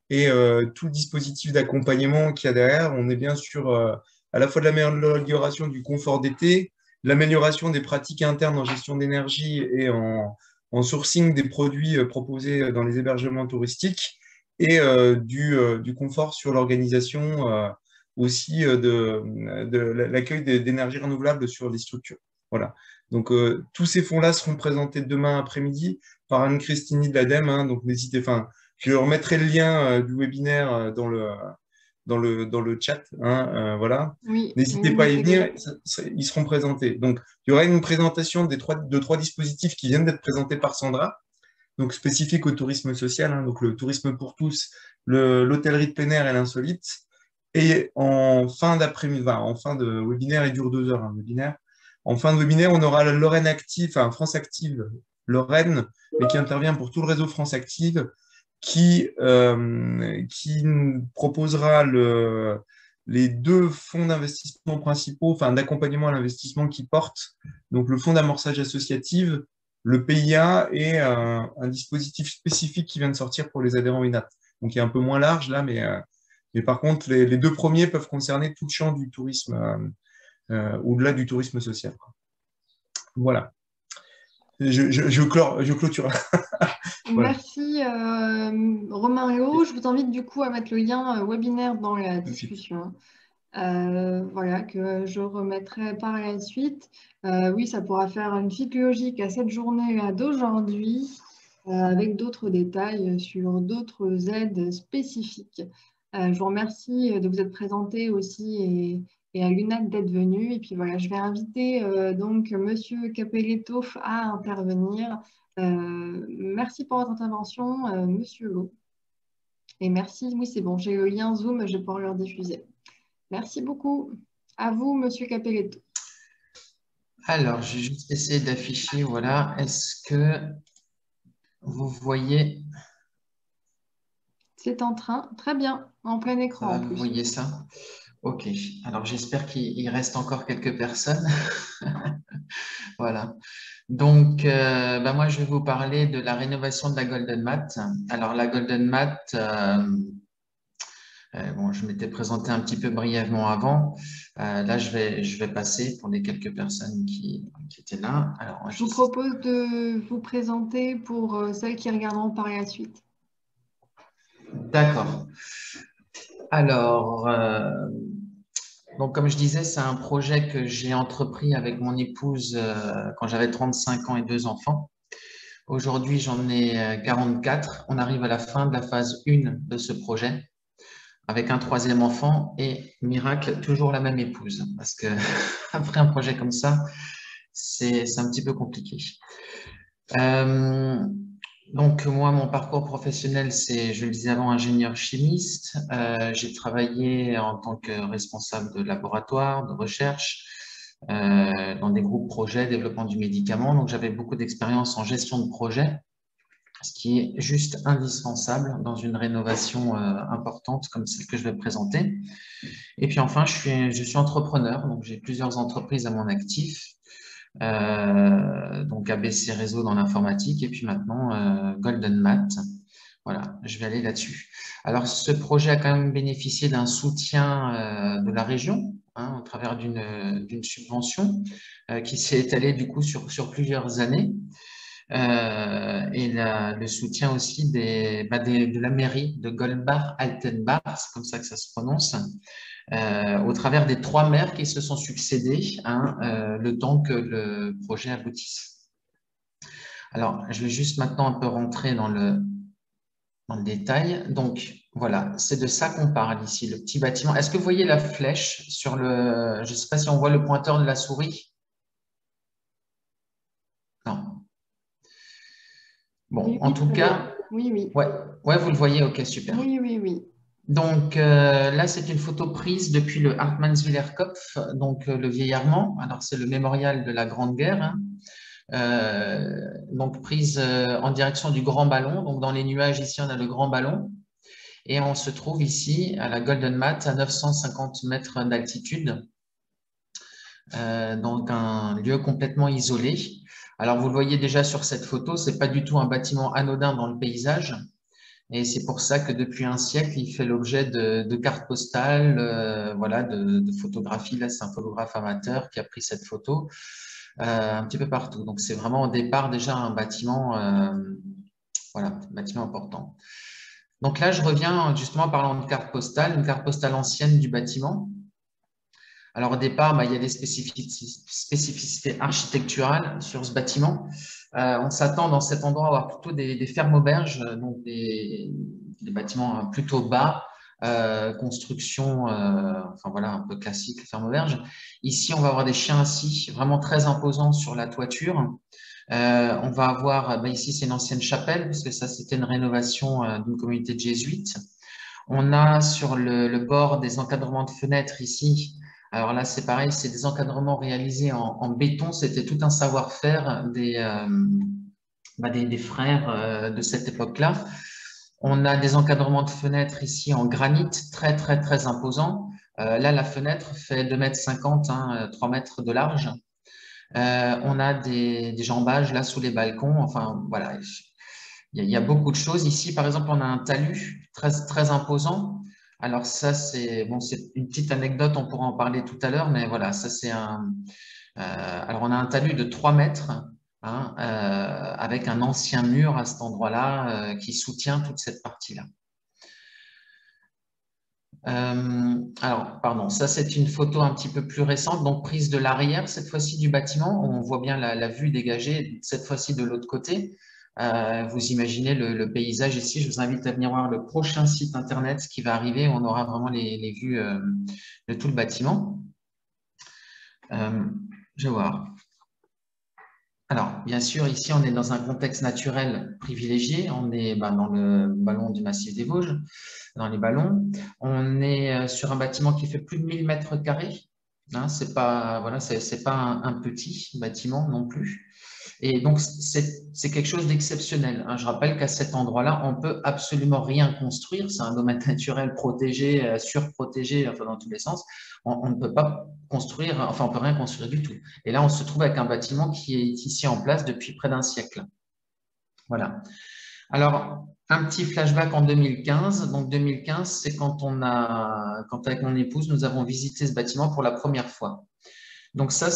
et tout le dispositif d'accompagnement qu'il y a derrière. On est bien sur à la fois de l'amélioration du confort d'été, l'amélioration des pratiques internes en gestion d'énergie et en sourcing des produits proposés dans les hébergements touristiques, et du confort sur l'organisation aussi de l'accueil d'énergie renouvelable sur les structures. Voilà. Donc, tous ces fonds-là seront présentés demain après-midi par Anne-Christine de l'ADEME. Hein, donc, n'hésitez, enfin, je remettrai le lien du webinaire dans le chat. Hein, voilà. Oui, N'hésitez oui, pas à y notez-le. venir, ils seront présentés. Donc, il y aura une présentation de trois dispositifs qui viennent d'être présentés par Sandra, donc spécifiques au tourisme social, hein, donc le tourisme pour tous, l'hôtellerie de plein air et l'insolite. Et en fin d'après-midi, enfin, en fin de webinaire, il dure 2 heures, un webinaire. En fin de webinaire, on aura la Lorraine Active, enfin France Active Lorraine, mais qui intervient pour tout le réseau France Active, qui proposera les deux fonds d'investissement principaux, enfin d'accompagnement à l'investissement qui portent, donc le fonds d'amorçage associatif, le PIA et un dispositif spécifique qui vient de sortir pour les adhérents INAT. Donc il est un peu moins large là, mais par contre, les deux premiers peuvent concerner tout le champ du tourisme, au-delà du tourisme social. Voilà. Je clôture. Voilà. Merci Romain et Léo. Je vous invite du coup à mettre le lien webinaire dans la discussion. Voilà, que je remettrai par la suite. Oui, ça pourra faire une suite logique à cette journée d'aujourd'hui, avec d'autres détails sur d'autres aides spécifiques. Je vous remercie de vous être présenté aussi et à l'UNAC d'être venu. Et puis voilà, je vais inviter donc Monsieur Capelletto à intervenir. Merci pour votre intervention, Monsieur Lo. Et merci, oui, c'est bon, j'ai le lien Zoom, je vais pouvoir le diffuser. Merci beaucoup. À vous, Monsieur Capelletto. Alors, je vais juste essayer d'afficher, voilà. Est-ce que vous voyez? C'est en train, très bien, en plein écran en Vous plus. voyez ça? Ok. Alors, j'espère qu'il reste encore quelques personnes. Voilà. Donc, moi, je vais vous parler de la rénovation de la Golden Mat. Alors, la Golden Mat, bon, je m'étais présenté un petit peu brièvement avant. Là, je vais passer pour les quelques personnes qui étaient là. Alors, Je vous propose de vous présenter pour celles qui regarderont par la suite. D'accord. Alors, donc, comme je disais, c'est un projet que j'ai entrepris avec mon épouse quand j'avais 35 ans et 2 enfants. Aujourd'hui, j'en ai 44. On arrive à la fin de la phase 1 de ce projet avec un 3e enfant et, miracle, toujours la même épouse. Parce que après un projet comme ça, c'est un petit peu compliqué. Donc, moi, mon parcours professionnel, c'est, je le disais avant, ingénieur chimiste. J'ai travaillé en tant que responsable de laboratoire, de recherche, dans des groupes projets, développement du médicament. Donc, j'avais beaucoup d'expérience en gestion de projet, ce qui est juste indispensable dans une rénovation importante comme celle que je vais présenter. Et puis enfin, je suis entrepreneur, donc j'ai plusieurs entreprises à mon actif. Donc ABC Réseau dans l'informatique et puis maintenant Golden Mat. Voilà, je vais aller là-dessus. Alors, ce projet a quand même bénéficié d'un soutien de la région hein, au travers d'une subvention qui s'est étalée du coup sur plusieurs années. Et le soutien aussi de la mairie de Goldbach-Altenbach, c'est comme ça que ça se prononce, au travers des 3 maires qui se sont succédés, hein, le temps que le projet aboutisse. Alors, je vais juste maintenant un peu rentrer dans le détail. Donc, voilà, c'est de ça qu'on parle ici, le petit bâtiment. Est-ce que vous voyez la flèche sur le… Je ne sais pas si on voit le pointeur de la souris. Non. Bon, Oui, en tout cas… Oui, oui. Ouais, vous le voyez, ok, super. Oui, oui, oui. Donc là, c'est une photo prise depuis le Hartmannswiller Kopf, donc le vieillarment. Alors, c'est le mémorial de la Grande Guerre, hein. Donc prise en direction du Grand Ballon. Donc dans les nuages, ici, on a le Grand Ballon. Et on se trouve ici à la Golden Mat, à 950 mètres d'altitude. Donc un lieu complètement isolé. Alors, vous le voyez déjà sur cette photo, ce n'est pas du tout un bâtiment anodin dans le paysage. Et c'est pour ça que depuis un siècle, il fait l'objet de cartes postales, voilà, de photographies. Là, c'est un photographe amateur qui a pris cette photo un petit peu partout. Donc, c'est vraiment au départ déjà un bâtiment, voilà, un bâtiment important. Donc là, je reviens justement en parlant de carte postale, une carte postale ancienne du bâtiment. Alors au départ, il y a des spécificités architecturales sur ce bâtiment. On s'attend dans cet endroit à avoir plutôt des fermes-auberges, donc des bâtiments plutôt bas, construction, enfin voilà, un peu classique, ferme-auberge. Ici, on va avoir des chiens assis, vraiment très imposants sur la toiture. On va avoir, ici, c'est une ancienne chapelle, parce que ça, c'était une rénovation d'une communauté de jésuites. On a sur le bord des encadrements de fenêtres ici. Alors là, c'est pareil, c'est des encadrements réalisés en béton. C'était tout un savoir-faire des frères de cette époque-là. On a des encadrements de fenêtres ici en granit très, très, très imposants. Là, la fenêtre fait 2,50 m, hein, 3 mètres de large. On a des jambages là sous les balcons. Enfin, voilà, il y a beaucoup de choses. Ici, par exemple, on a un talus très, très imposant. Alors ça, c'est bon, c'est une petite anecdote, on pourra en parler tout à l'heure, mais voilà, ça c'est un… alors on a un talus de 3 mètres, hein, avec un ancien mur à cet endroit-là qui soutient toute cette partie-là. Alors, pardon, ça c'est une photo un petit peu plus récente, donc prise de l'arrière, cette fois-ci du bâtiment. On voit bien la vue dégagée, cette fois-ci de l'autre côté. Vous imaginez le paysage ici. Je vous invite à venir voir le prochain site internet qui va arriver. On aura vraiment les vues de tout le bâtiment. Je vais voir. Alors, bien sûr, ici, on est dans un contexte naturel privilégié. On est dans le ballon du massif des Vosges, dans les ballons. On est sur un bâtiment qui fait plus de 1000 mètres carrés. Hein, c'est pas, voilà, c'est pas un petit bâtiment non plus. Et donc, c'est quelque chose d'exceptionnel, hein. Je rappelle qu'à cet endroit-là, on ne peut absolument rien construire. C'est un domaine naturel protégé, surprotégé, enfin, dans tous les sens. On ne peut pas construire, enfin, on ne peut rien construire du tout. Et là, on se trouve avec un bâtiment qui est ici en place depuis près d'un siècle. Voilà. Alors, un petit flashback en 2015. Donc, 2015, c'est quand avec mon épouse, nous avons visité ce bâtiment pour la première fois. Donc ça,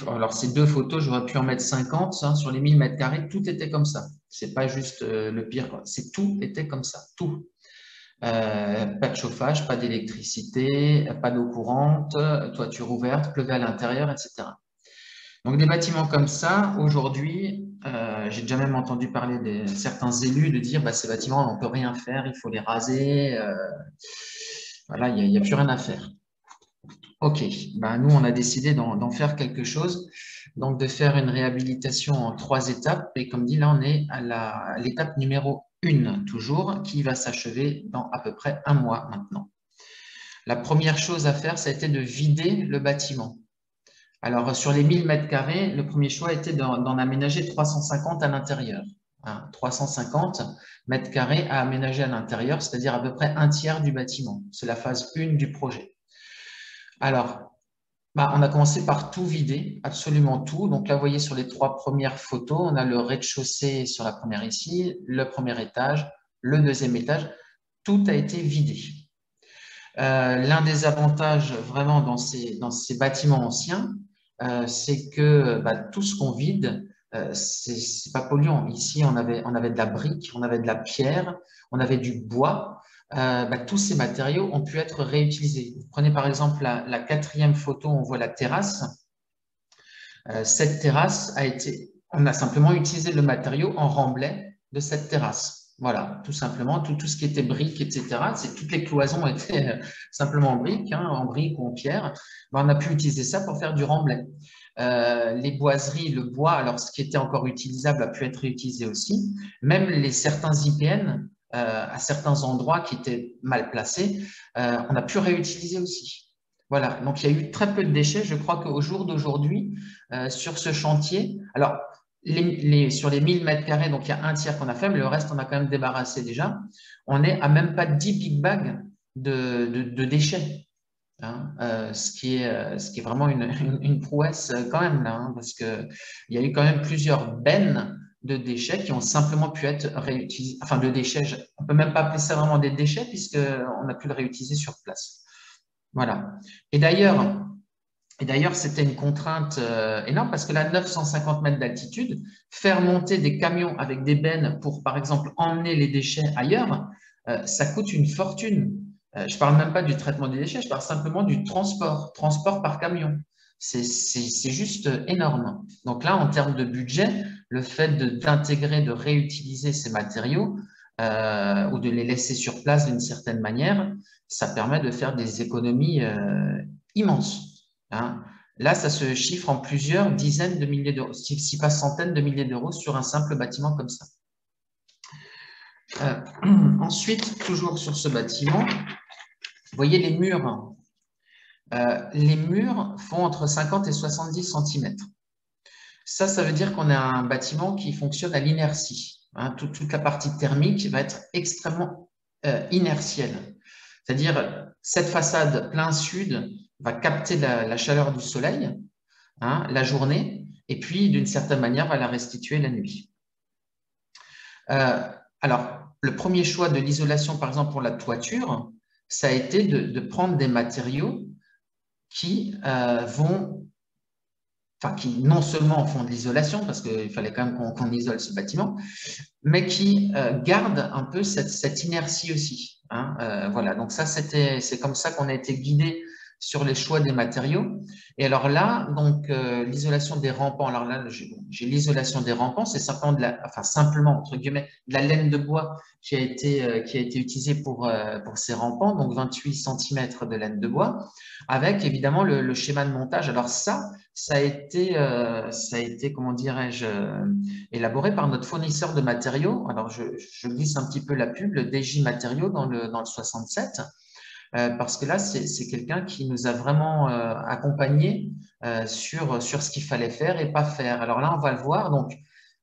alors ces 2 photos, j'aurais pu en mettre 50, hein, sur les 1000 mètres carrés, tout était comme ça. C'est pas juste le pire, tout était comme ça, tout. Pas de chauffage, pas d'électricité, pas d'eau courante, toiture ouverte, pleuvait à l'intérieur, etc. Donc des bâtiments comme ça, aujourd'hui, j'ai déjà même entendu parler de certains élus de dire ces bâtiments, on ne peut rien faire, il faut les raser. Voilà, il n'y a plus rien à faire. Ok, nous, on a décidé d'en faire quelque chose, donc de faire une réhabilitation en 3 étapes. Et comme dit, là, on est à l'étape numéro 1, toujours, qui va s'achever dans à peu près 1 mois maintenant. La première chose à faire, ça a été de vider le bâtiment. Alors, sur les 1000 mètres carrés, le premier choix était d'en aménager 350 à l'intérieur. 350 mètres carrés à aménager à l'intérieur, c'est-à-dire à peu près 1/3 du bâtiment. C'est la phase 1 du projet. Alors, on a commencé par tout vider, absolument tout. Donc là, vous voyez sur les 3 premières photos, on a le rez-de-chaussée sur la première ici, le premier étage, le 2e étage. Tout a été vidé. L'un des avantages vraiment dans ces bâtiments anciens, c'est que tout ce qu'on vide, c'est pas polluant. Ici, on avait de la brique, on avait de la pierre, on avait du bois. tous ces matériaux ont pu être réutilisés. Vous prenez par exemple la 4e photo, on voit la terrasse. Cette terrasse on a simplement utilisé le matériau en remblai de cette terrasse. Voilà, tout simplement, tout ce qui était briques, etc. Toutes les cloisons étaient simplement en briques, en briques ou en pierre. On a pu utiliser ça pour faire du remblai. Les boiseries, le bois, alors ce qui était encore utilisable a pu être réutilisé aussi. Même certains IPN, à certains endroits qui étaient mal placés, on a pu réutiliser aussi. Voilà, donc il y a eu très peu de déchets. Je crois qu'au jour d'aujourd'hui, sur ce chantier, alors sur les 1000 mètres carrés, donc il y a un tiers qu'on a fait, mais le reste, on a quand même débarrassé déjà. On est à même pas 10 big bags de déchets. Ce qui est vraiment une prouesse quand même là, parce qu'il y a eu quand même plusieurs bennes de déchets qui ont simplement pu être réutilisés, enfin de déchets, on ne peut même pas appeler ça vraiment des déchets puisqu'on a pu le réutiliser sur place. Voilà. Et d'ailleurs, c'était une contrainte énorme parce que là, 950 mètres d'altitude, faire monter des camions avec des bennes pour, par exemple, emmener les déchets ailleurs, ça coûte une fortune. Je ne parle même pas du traitement des déchets, je parle simplement du transport par camion. C'est juste énorme. Donc là, en termes de budget, le fait d'intégrer, de réutiliser ces matériaux ou de les laisser sur place d'une certaine manière, ça permet de faire des économies immenses. Là, ça se chiffre en plusieurs dizaines de milliers d'euros, si pas centaines de milliers d'euros sur un simple bâtiment comme ça. Ensuite, toujours sur ce bâtiment, vous voyez les murs. Les murs font entre 50 et 70 cm. Ça veut dire qu'on a un bâtiment qui fonctionne à l'inertie. Toute la partie thermique va être extrêmement inertielle. C'est-à-dire, cette façade plein sud va capter la chaleur du soleil la journée, et puis, d'une certaine manière, va la restituer la nuit. Alors, le premier choix de l'isolation, par exemple, pour la toiture, ça a été de prendre des matériaux qui qui non seulement font de l'isolation, parce qu'il fallait quand même qu'on isole ce bâtiment, mais qui gardent un peu cette inertie aussi. Voilà, donc ça, c'est comme ça qu'on a été guidé sur les choix des matériaux. Et alors là, donc l'isolation des rampants, alors là, j'ai l'isolation des rampants, c'est simplement, entre guillemets, de la laine de bois qui a été utilisée pour ces rampants, donc 28 cm de laine de bois, avec évidemment le schéma de montage. Alors ça a été comment dirais-je, élaboré par notre fournisseur de matériaux. Alors, je glisse un petit peu la pub, le DJ Matériaux dans le 67, parce que là, c'est quelqu'un qui nous a vraiment accompagnés sur ce qu'il fallait faire et pas faire. Alors là, on va le voir. Donc,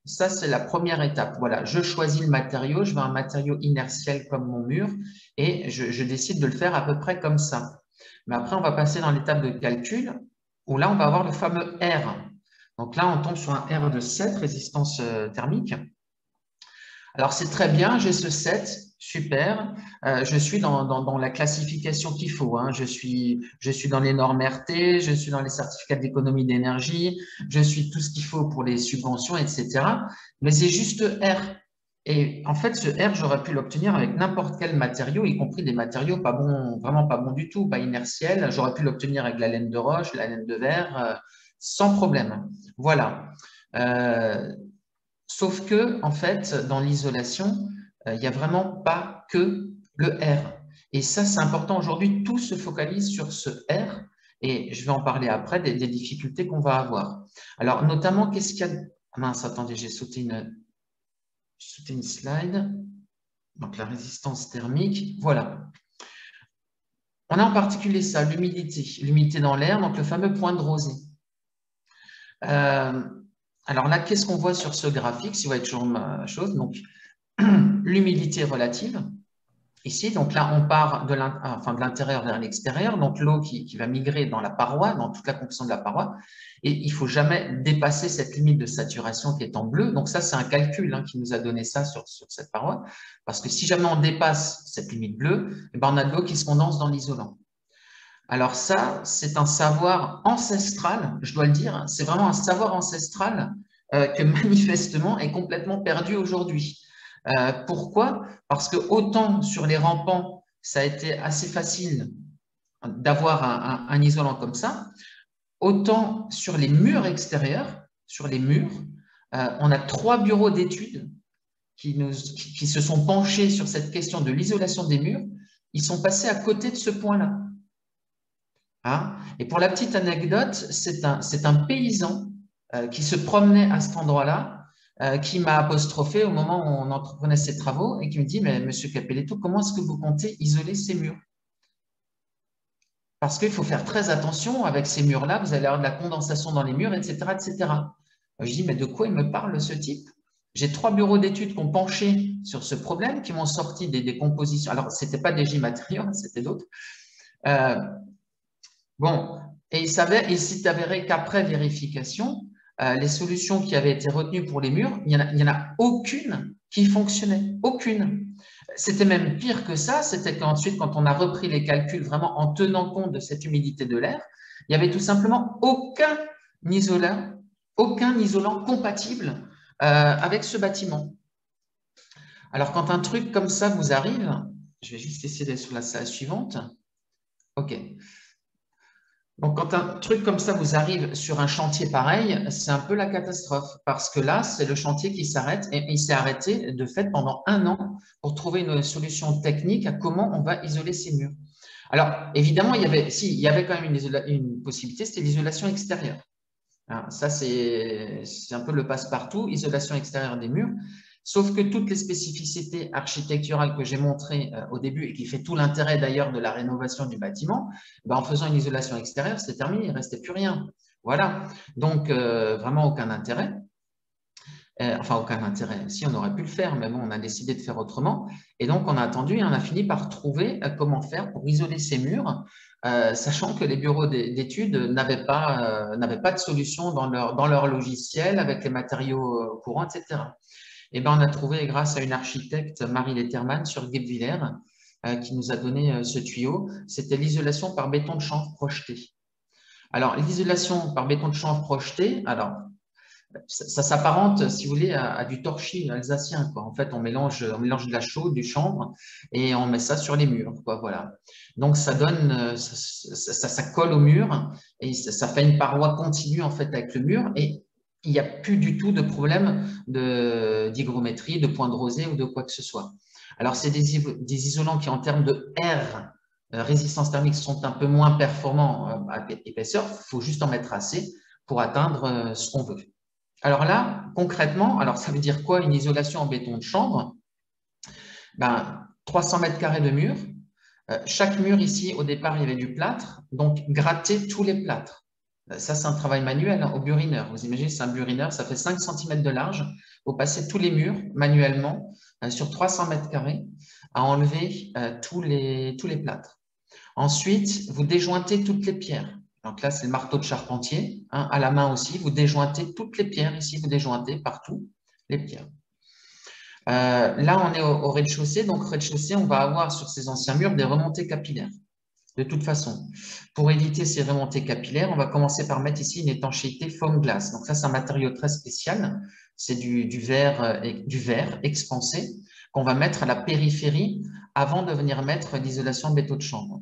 ça, c'est la première étape. Voilà, je choisis le matériau, je veux un matériau inertiel comme mon mur et je décide de le faire à peu près comme ça. Mais après, on va passer dans l'étape de calcul où là, on va avoir le fameux R. Donc là, on tombe sur un R de 7, résistance thermique. Alors, c'est très bien, j'ai ce 7, super. Je suis dans la classification qu'il faut. Je suis dans les normes RT, je suis dans les certificats d'économie d'énergie, je suis tout ce qu'il faut pour les subventions, etc. Mais c'est juste R. Et en fait, ce R, j'aurais pu l'obtenir avec n'importe quel matériau, y compris des matériaux pas bons, vraiment pas bons du tout, pas inertiels. J'aurais pu l'obtenir avec la laine de roche, la laine de verre, sans problème. Voilà. Sauf que, en fait, dans l'isolation, il n'y a vraiment pas que le R. Et ça, c'est important aujourd'hui. Tout se focalise sur ce R. Et je vais en parler après des difficultés qu'on va avoir. Alors, notamment, qu'est-ce qu'il y a… Ah mince, attendez, j'ai sauté une slide. Donc, la résistance thermique. Voilà. On a en particulier ça, l'humidité dans l'air, donc le fameux point de rosée. Alors là, qu'est-ce qu'on voit sur ce graphique? Si vous voyez toujours ma chose, donc l'humidité relative. Ici, donc là, on part de l'intérieur vers l'extérieur, donc l'eau qui va migrer dans la paroi, dans toute la composition de la paroi, et il ne faut jamais dépasser cette limite de saturation qui est en bleu. Donc ça, c'est un calcul qui nous a donné ça sur cette paroi, parce que si jamais on dépasse cette limite bleue, on a de l'eau qui se condense dans l'isolant. Alors ça, c'est un savoir ancestral, je dois le dire, c'est vraiment un savoir ancestral que manifestement est complètement perdu aujourd'hui. Pourquoi? Parce que autant sur les rampants, ça a été assez facile d'avoir un isolant comme ça, autant sur les murs extérieurs, sur les murs, on a 3 bureaux d'études qui se sont penchés sur cette question de l'isolation des murs. Ils sont passés à côté de ce point-là. Hein? Et pour la petite anecdote, c'est un paysan qui se promenait à cet endroit-là, qui m'a apostrophé au moment où on entreprenait ces travaux et qui me dit « Mais monsieur Capelletto, comment est-ce que vous comptez isoler ces murs ?» Parce qu'il faut faire très attention avec ces murs-là, vous allez avoir de la condensation dans les murs, etc. etc. Je dis « Mais de quoi il me parle ce type ?» J'ai 3 bureaux d'études qui ont penché sur ce problème, qui m'ont sorti des compositions. Alors, ce n'était pas des J-matériaux, c'était d'autres. Bon, et il s'est avéré qu'après vérification, les solutions qui avaient été retenues pour les murs, il n'y en a aucune qui fonctionnait. Aucune. C'était même pire que ça, c'était qu'ensuite, quand on a repris les calculs vraiment en tenant compte de cette humidité de l'air, il n'y avait tout simplement aucun isolant compatible avec ce bâtiment. Alors, quand un truc comme ça vous arrive, je vais juste essayer d'être sur la salle suivante. OK. Donc, quand un truc comme ça vous arrive sur un chantier pareil, c'est un peu la catastrophe parce que là, c'est le chantier qui s'arrête et il s'est arrêté de fait pendant 1 an pour trouver une solution technique à comment on va isoler ces murs. Alors, évidemment, il y avait quand même une possibilité, c'était l'isolation extérieure. Hein, ça, c'est un peu le passe-partout, isolation extérieure des murs. Sauf que toutes les spécificités architecturales que j'ai montrées au début et qui fait tout l'intérêt d'ailleurs de la rénovation du bâtiment, ben, en faisant une isolation extérieure, c'est terminé, il ne restait plus rien. Voilà, donc vraiment aucun intérêt. Enfin, aucun intérêt. Si, on aurait pu le faire, mais bon, on a décidé de faire autrement. Et donc, on a attendu et on a fini par trouver comment faire pour isoler ces murs, sachant que les bureaux d'études n'avaient pas de solution dans leur logiciel avec les matériaux courants, etc. Et ben, on a trouvé, grâce à une architecte, Marie Letterman, sur Guebwiller, qui nous a donné ce tuyau, c'était l'isolation par béton de chanvre projeté. Alors, l'isolation par béton de chanvre projeté, alors, ça s'apparente, si vous voulez, à du torchis alsacien, quoi. En fait, on mélange de la chaux, du chanvre, et on met ça sur les murs, quoi, voilà. Donc, ça donne, ça colle au mur, et ça fait une paroi continue, en fait, avec le mur, et il n'y a plus du tout de problème d'hygrométrie, de point de rosée ou de quoi que ce soit. Alors, c'est des isolants qui, en termes de R, résistance thermique, sont un peu moins performants à épaisseur. Il faut juste en mettre assez pour atteindre ce qu'on veut. Alors là, concrètement, alors ça veut dire quoi une isolation en béton de chambre? Ben, 300 mètres carrés de mur. Chaque mur ici, au départ, il y avait du plâtre, donc gratter tous les plâtres. Ça, c'est un travail manuel au burineur. Vous imaginez, c'est un burineur, ça fait 5 cm de large. Il faut passer tous les murs manuellement sur 300 mètres carrés à enlever tous les plâtres. Ensuite, vous déjointez toutes les pierres. Donc là, c'est le marteau de charpentier, hein, à la main aussi. Vous déjointez toutes les pierres ici, vous déjointez partout les pierres. Là, on est au rez-de-chaussée. Donc, rez-de-chaussée, on va avoir sur ces anciens murs des remontées capillaires. De toute façon, pour éviter ces remontées capillaires, on va commencer par mettre ici une étanchéité foam glace. Donc ça, c'est un matériau très spécial. C'est du verre expansé qu'on va mettre à la périphérie avant de venir mettre l'isolation béton de chambre.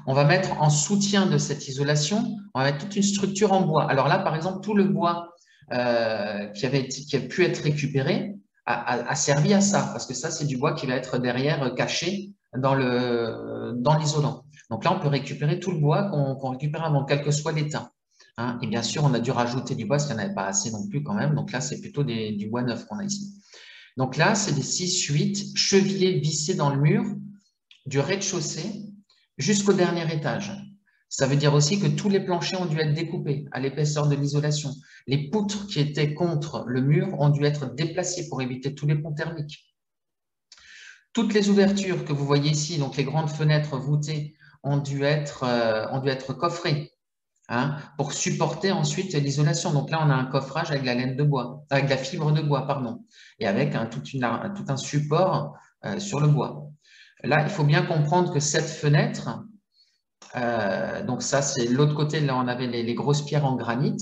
On va mettre en soutien de cette isolation, on va mettre toute une structure en bois. Alors là, par exemple, tout le bois qui a pu être récupéré a servi à ça, parce que ça, c'est du bois qui va être derrière caché dans l'isolant. Donc là, on peut récupérer tout le bois qu'on récupère avant, quel que soit l'état. Hein. Et bien sûr, on a dû rajouter du bois, parce qu'il n'y en avait pas assez non plus quand même. Donc là, c'est plutôt du bois neuf qu'on a ici. Donc là, c'est des 6-8 chevillés vissés dans le mur du rez-de-chaussée jusqu'au dernier étage. Ça veut dire aussi que tous les planchers ont dû être découpés à l'épaisseur de l'isolation. Les poutres qui étaient contre le mur ont dû être déplacées pour éviter tous les ponts thermiques. Toutes les ouvertures que vous voyez ici, donc les grandes fenêtres voûtées, ont dû être coffrées, hein, pour supporter ensuite l'isolation. Donc là, on a un coffrage avec la laine de bois, avec la fibre de bois, pardon, et avec tout un support sur le bois. Là, il faut bien comprendre que cette fenêtre, donc ça, c'est l'autre côté, là, on avait les grosses pierres en granit.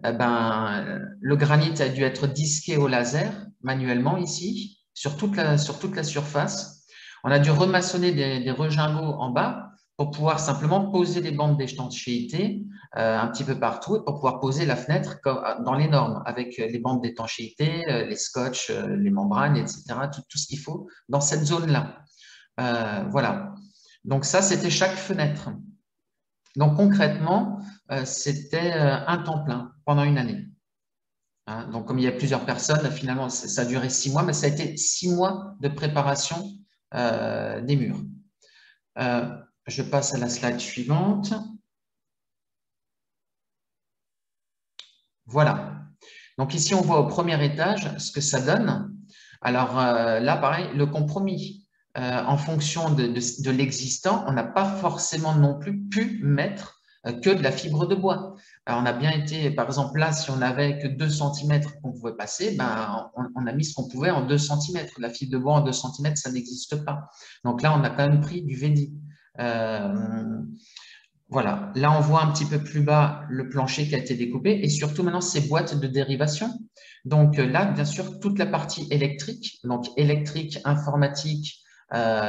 Le granit a dû être disqué au laser manuellement ici, sur toute la surface. On a dû remaçonner des regingots en bas pour pouvoir simplement poser les bandes d'étanchéité un petit peu partout et pour pouvoir poser la fenêtre dans les normes avec les bandes d'étanchéité, les scotch, les membranes, etc. Tout ce qu'il faut dans cette zone-là. Voilà. Donc ça, c'était chaque fenêtre. Donc concrètement, c'était un temps plein pendant une année. Hein, donc comme il y a plusieurs personnes, finalement, ça a duré 6 mois, mais ça a été 6 mois de préparation des murs. Je passe à la slide suivante. Voilà. Donc ici, on voit au premier étage ce que ça donne. Alors là, pareil, le compromis. En fonction de l'existant, on n'a pas forcément non plus pu mettre que de la fibre de bois. Alors, on a bien été, par exemple, là, si on n'avait que 2 cm qu'on pouvait passer, ben, on a mis ce qu'on pouvait en 2 cm. La fibre de bois en 2 cm, ça n'existe pas. Donc là, on a quand même pris du VD. Voilà, là on voit un petit peu plus bas le plancher qui a été découpé et surtout maintenant ces boîtes de dérivation. Donc là, bien sûr, toute la partie électrique, donc électrique, informatique,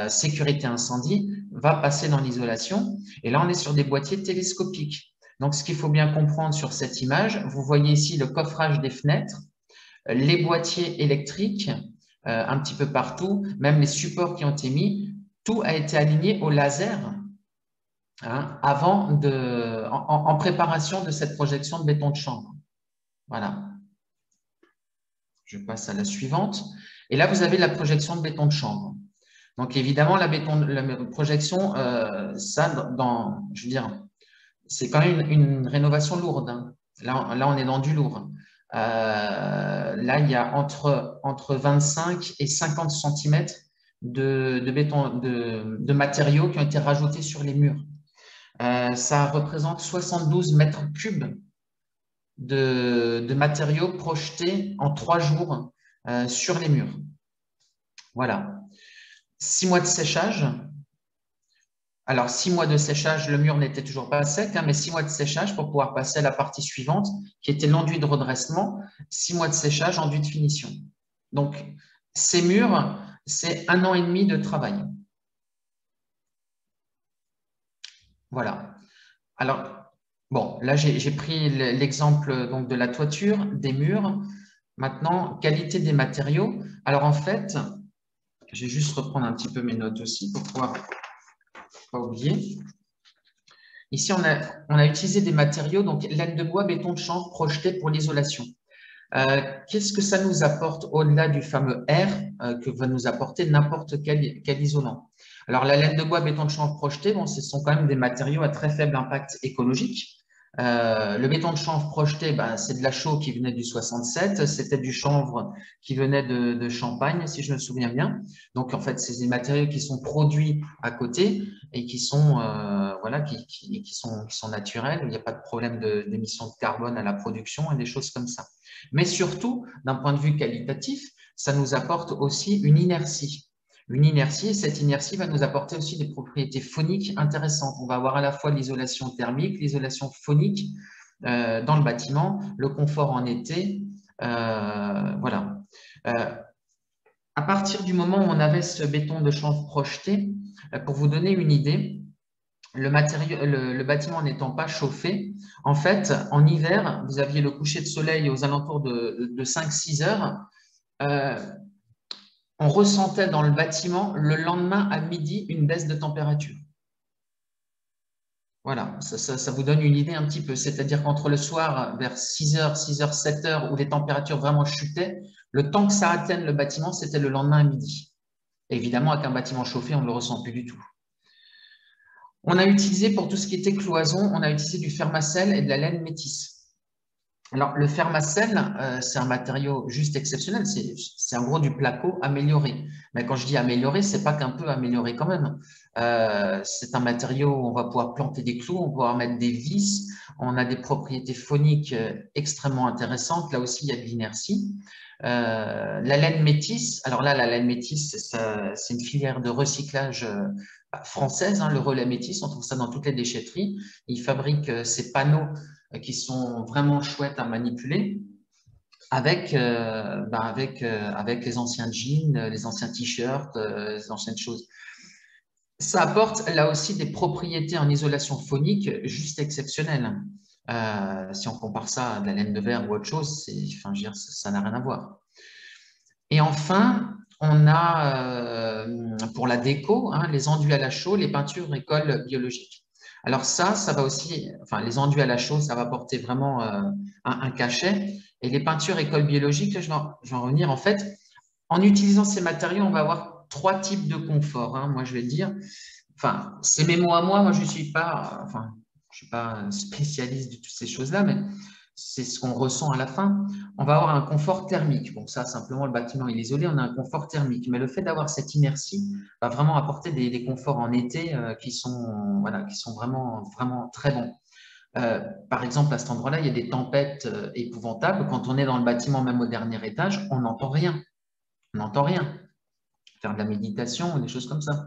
sécurité incendie, va passer dans l'isolation. Et là, on est sur des boîtiers télescopiques. Donc ce qu'il faut bien comprendre sur cette image, vous voyez ici le coffrage des fenêtres, les boîtiers électriques, un petit peu partout, même les supports qui ont été mis, tout a été aligné au laser. Hein, en préparation de cette projection de béton de chambre. Voilà. Je passe à la suivante. Et là, vous avez la projection de béton de chambre. Donc, évidemment, la projection, je veux dire, c'est quand même une rénovation lourde. Hein. Là, on est dans du lourd. Là, il y a entre 25 et 50 cm de matériaux qui ont été rajoutés sur les murs. Ça représente 72 mètres cubes de matériaux projetés en 3 jours sur les murs. Voilà. 6 mois de séchage. Alors, 6 mois de séchage, le mur n'était toujours pas sec, hein, mais 6 mois de séchage pour pouvoir passer à la partie suivante, qui était l'enduit de redressement. 6 mois de séchage, enduit de finition. Donc, ces murs, c'est 1 an et demi de travail. Voilà. Alors, bon, là, j'ai pris l'exemple donc de la toiture, des murs. Maintenant, qualité des matériaux. Alors, en fait, je vais juste reprendre un petit peu mes notes aussi pour pouvoir pas oublier. Ici, on a utilisé des matériaux, donc laine de bois, béton de chanvre projeté pour l'isolation. Qu'est-ce que ça nous apporte au-delà du fameux R que va nous apporter n'importe quel isolant? Alors, la laine de bois, béton de chanvre projeté, bon, ce sont quand même des matériaux à très faible impact écologique. Le béton de chanvre projeté, ben, c'est de la chaux qui venait du 67, c'était du chanvre qui venait de Champagne, si je me souviens bien. Donc, en fait, c'est des matériaux qui sont produits à côté et qui sont, voilà, qui sont naturels. Il n'y a pas de problème d'émission de carbone à la production et des choses comme ça. Mais surtout, d'un point de vue qualitatif, ça nous apporte aussi une inertie. Une inertie, et cette inertie va nous apporter aussi des propriétés phoniques intéressantes. On va avoir à la fois l'isolation thermique, l'isolation phonique dans le bâtiment, le confort en été. Voilà. À partir du moment où on avait ce béton de chanvre projeté, pour vous donner une idée, le bâtiment n'étant pas chauffé, en fait, en hiver, vous aviez le coucher de soleil aux alentours de 5-6 heures. On ressentait dans le bâtiment le lendemain à midi une baisse de température. Voilà, ça vous donne une idée un petit peu. C'est-à-dire qu'entre le soir, vers 6h, 6h, 7h, où les températures vraiment chutaient, le temps que ça atteigne le bâtiment, c'était le lendemain à midi. Et évidemment, avec un bâtiment chauffé, on ne le ressent plus du tout. On a utilisé, pour tout ce qui était cloison, on a utilisé du Fermacell et de la laine métisse. Alors, le Fermacell, c'est un matériau juste exceptionnel. C'est en gros du placo amélioré. Mais quand je dis amélioré, ce n'est pas qu'un peu amélioré quand même. C'est un matériau où on va pouvoir planter des clous, on va pouvoir mettre des vis. On a des propriétés phoniques extrêmement intéressantes. Là aussi, il y a de l'inertie. La laine métisse, alors là, la laine métisse, c'est une filière de recyclage française, hein, le relais métisse, on trouve ça dans toutes les déchetteries. Ils fabriquent ces panneaux qui sont vraiment chouettes à manipuler. avec les anciens jeans, les anciens t-shirts, les anciennes choses. Ça apporte là aussi des propriétés en isolation phonique juste exceptionnelles. Si on compare ça à de la laine de verre ou autre chose, enfin, je veux dire, ça n'a rien à voir. Et enfin, on a pour la déco, hein, les enduits à la chaux, les peintures école biologique. Alors ça va aussi, enfin les enduits à la chaux, ça va apporter vraiment un cachet. Et les peintures école biologique, je vais en revenir. En fait, en utilisant ces matériaux, on va avoir 3 types de confort. Hein, moi, je vais dire, enfin, c'est mes mots à moi. Moi, je suis pas spécialiste de toutes ces choses-là, mais c'est ce qu'on ressent à la fin. On va avoir un confort thermique. Bon, ça, simplement, le bâtiment est isolé, on a un confort thermique. Mais le fait d'avoir cette inertie va vraiment apporter des conforts en été qui sont vraiment, vraiment très bons. Par exemple, à cet endroit-là, il y a des tempêtes épouvantables. Quand on est dans le bâtiment, même au dernier étage, on n'entend rien. On n'entend rien. Faire de la méditation ou des choses comme ça.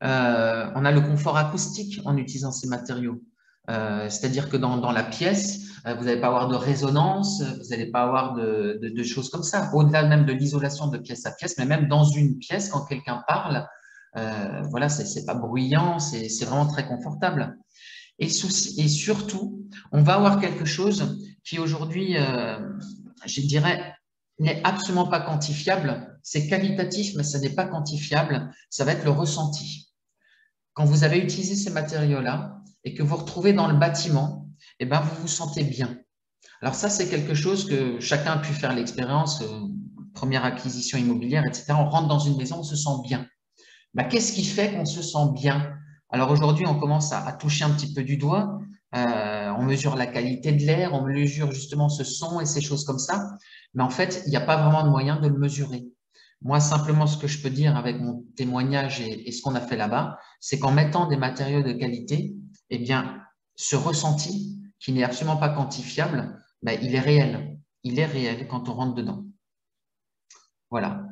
On a le confort acoustique en utilisant ces matériaux. C'est-à-dire que dans la pièce, vous n'allez pas avoir de résonance, vous n'allez pas avoir de choses comme ça. Au-delà même de l'isolation de pièce à pièce, mais même dans une pièce, quand quelqu'un parle, voilà, c'est pas bruyant, c'est vraiment très confortable. Et surtout, on va avoir quelque chose qui aujourd'hui, je dirais, n'est absolument pas quantifiable. C'est qualitatif, mais ça n'est pas quantifiable. Ça va être le ressenti. Quand vous avez utilisé ces matériaux-là et que vous retrouvez dans le bâtiment, eh ben, vous vous sentez bien. Alors ça, c'est quelque chose que chacun a pu faire l'expérience, première acquisition immobilière, etc. On rentre dans une maison, on se sent bien. Ben, qu'est-ce qui fait qu'on se sent bien? Alors aujourd'hui, on commence à toucher un petit peu du doigt. On mesure la qualité de l'air, on mesure justement ce son et ces choses comme ça. Mais en fait, il n'y a pas vraiment de moyen de le mesurer. Moi, simplement, ce que je peux dire avec mon témoignage et ce qu'on a fait là-bas, c'est qu'en mettant des matériaux de qualité, eh bien, ce ressenti, qui n'est absolument pas quantifiable, ben, il est réel. Il est réel quand on rentre dedans. Voilà.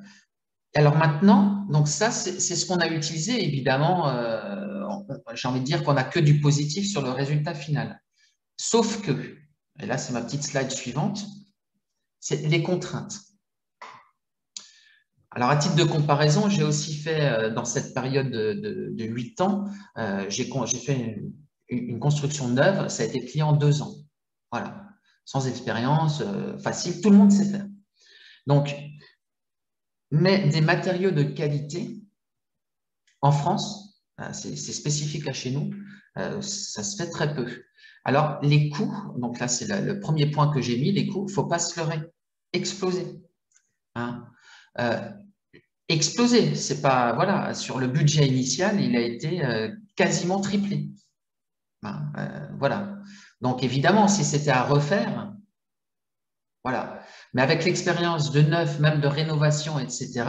Alors maintenant, donc ça, c'est ce qu'on a utilisé. Évidemment, j'ai envie de dire qu'on n'a que du positif sur le résultat final. Sauf que, et là, c'est ma petite slide suivante, c'est les contraintes. Alors, à titre de comparaison, j'ai aussi fait, dans cette période de 8 ans, j'ai fait une construction neuve, ça a été plié en 2 ans. Voilà, sans expérience, facile, tout le monde sait faire. Donc, mais des matériaux de qualité, en France, c'est spécifique à chez nous, ça se fait très peu. Alors, les coûts, donc là, c'est le premier point que j'ai mis, les coûts, il ne faut pas se leurrer, exploser. Hein. Exploser, c'est pas, voilà, sur le budget initial, il a été quasiment triplé. Voilà. Donc, évidemment, si c'était à refaire, voilà. Mais avec l'expérience de neuf, même de rénovation, etc.,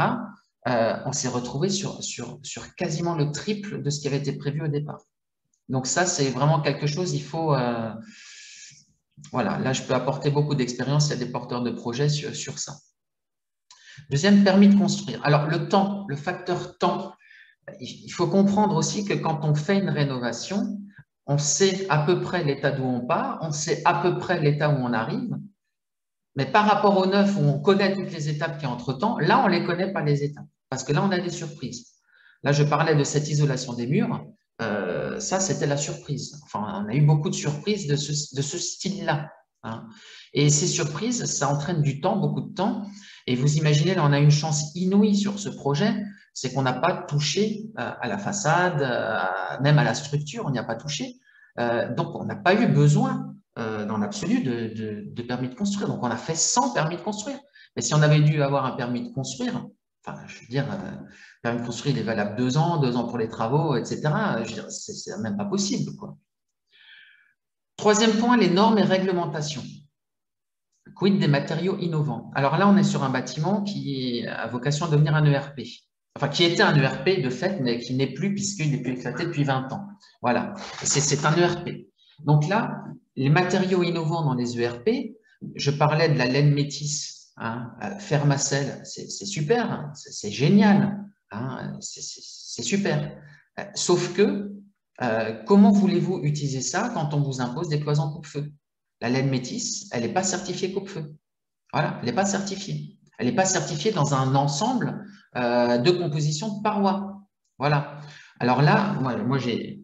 on s'est retrouvé sur quasiment le triple de ce qui avait été prévu au départ. Donc ça, c'est vraiment quelque chose, il faut… voilà, là, je peux apporter beaucoup d'expérience, il y a des porteurs de projets sur ça. Deuxième, permis de construire. Alors, le temps, le facteur temps, il faut comprendre aussi que quand on fait une rénovation, on sait à peu près l'état d'où on part, on sait à peu près l'état où on arrive, mais par rapport au neuf, où on connaît toutes les étapes qui y a entre-temps, là, on ne les connaît pas les étapes, parce que là, on a des surprises. Là, je parlais de cette isolation des murs, ça, c'était la surprise. Enfin, on a eu beaucoup de surprises de ce style-là. Hein. Et ces surprises, ça entraîne du temps, beaucoup de temps. Et vous imaginez, là, on a une chance inouïe sur ce projet, c'est qu'on n'a pas touché à la façade, même à la structure, on n'y a pas touché. Donc, on n'a pas eu besoin dans l'absolu de permis de construire. Donc, on a fait sans permis de construire. Mais si on avait dû avoir un permis de construire, enfin, je veux dire, le permis de construire, il est valable 2 ans, 2 ans pour les travaux, etc. Je veux dire, c'est même pas possible, quoi. Troisième point, les normes et réglementations. Quid des matériaux innovants? Alors là, on est sur un bâtiment qui a vocation à devenir un ERP. Enfin, qui était un ERP de fait, mais qui n'est plus puisqu'il n'est plus éclaté depuis 20 ans. Voilà, c'est un ERP. Donc là, les matériaux innovants dans les ERP, je parlais de la laine métisse, hein, Fermacell, c'est super, hein, c'est génial, hein, c'est super. Sauf que, comment voulez-vous utiliser ça quand on vous impose des cloisons coupe-feu? La laine métisse, elle n'est pas certifiée coupe-feu. Voilà, elle n'est pas certifiée. Elle n'est pas certifiée dans un ensemble de composition de parois. Voilà. Alors là, moi j'ai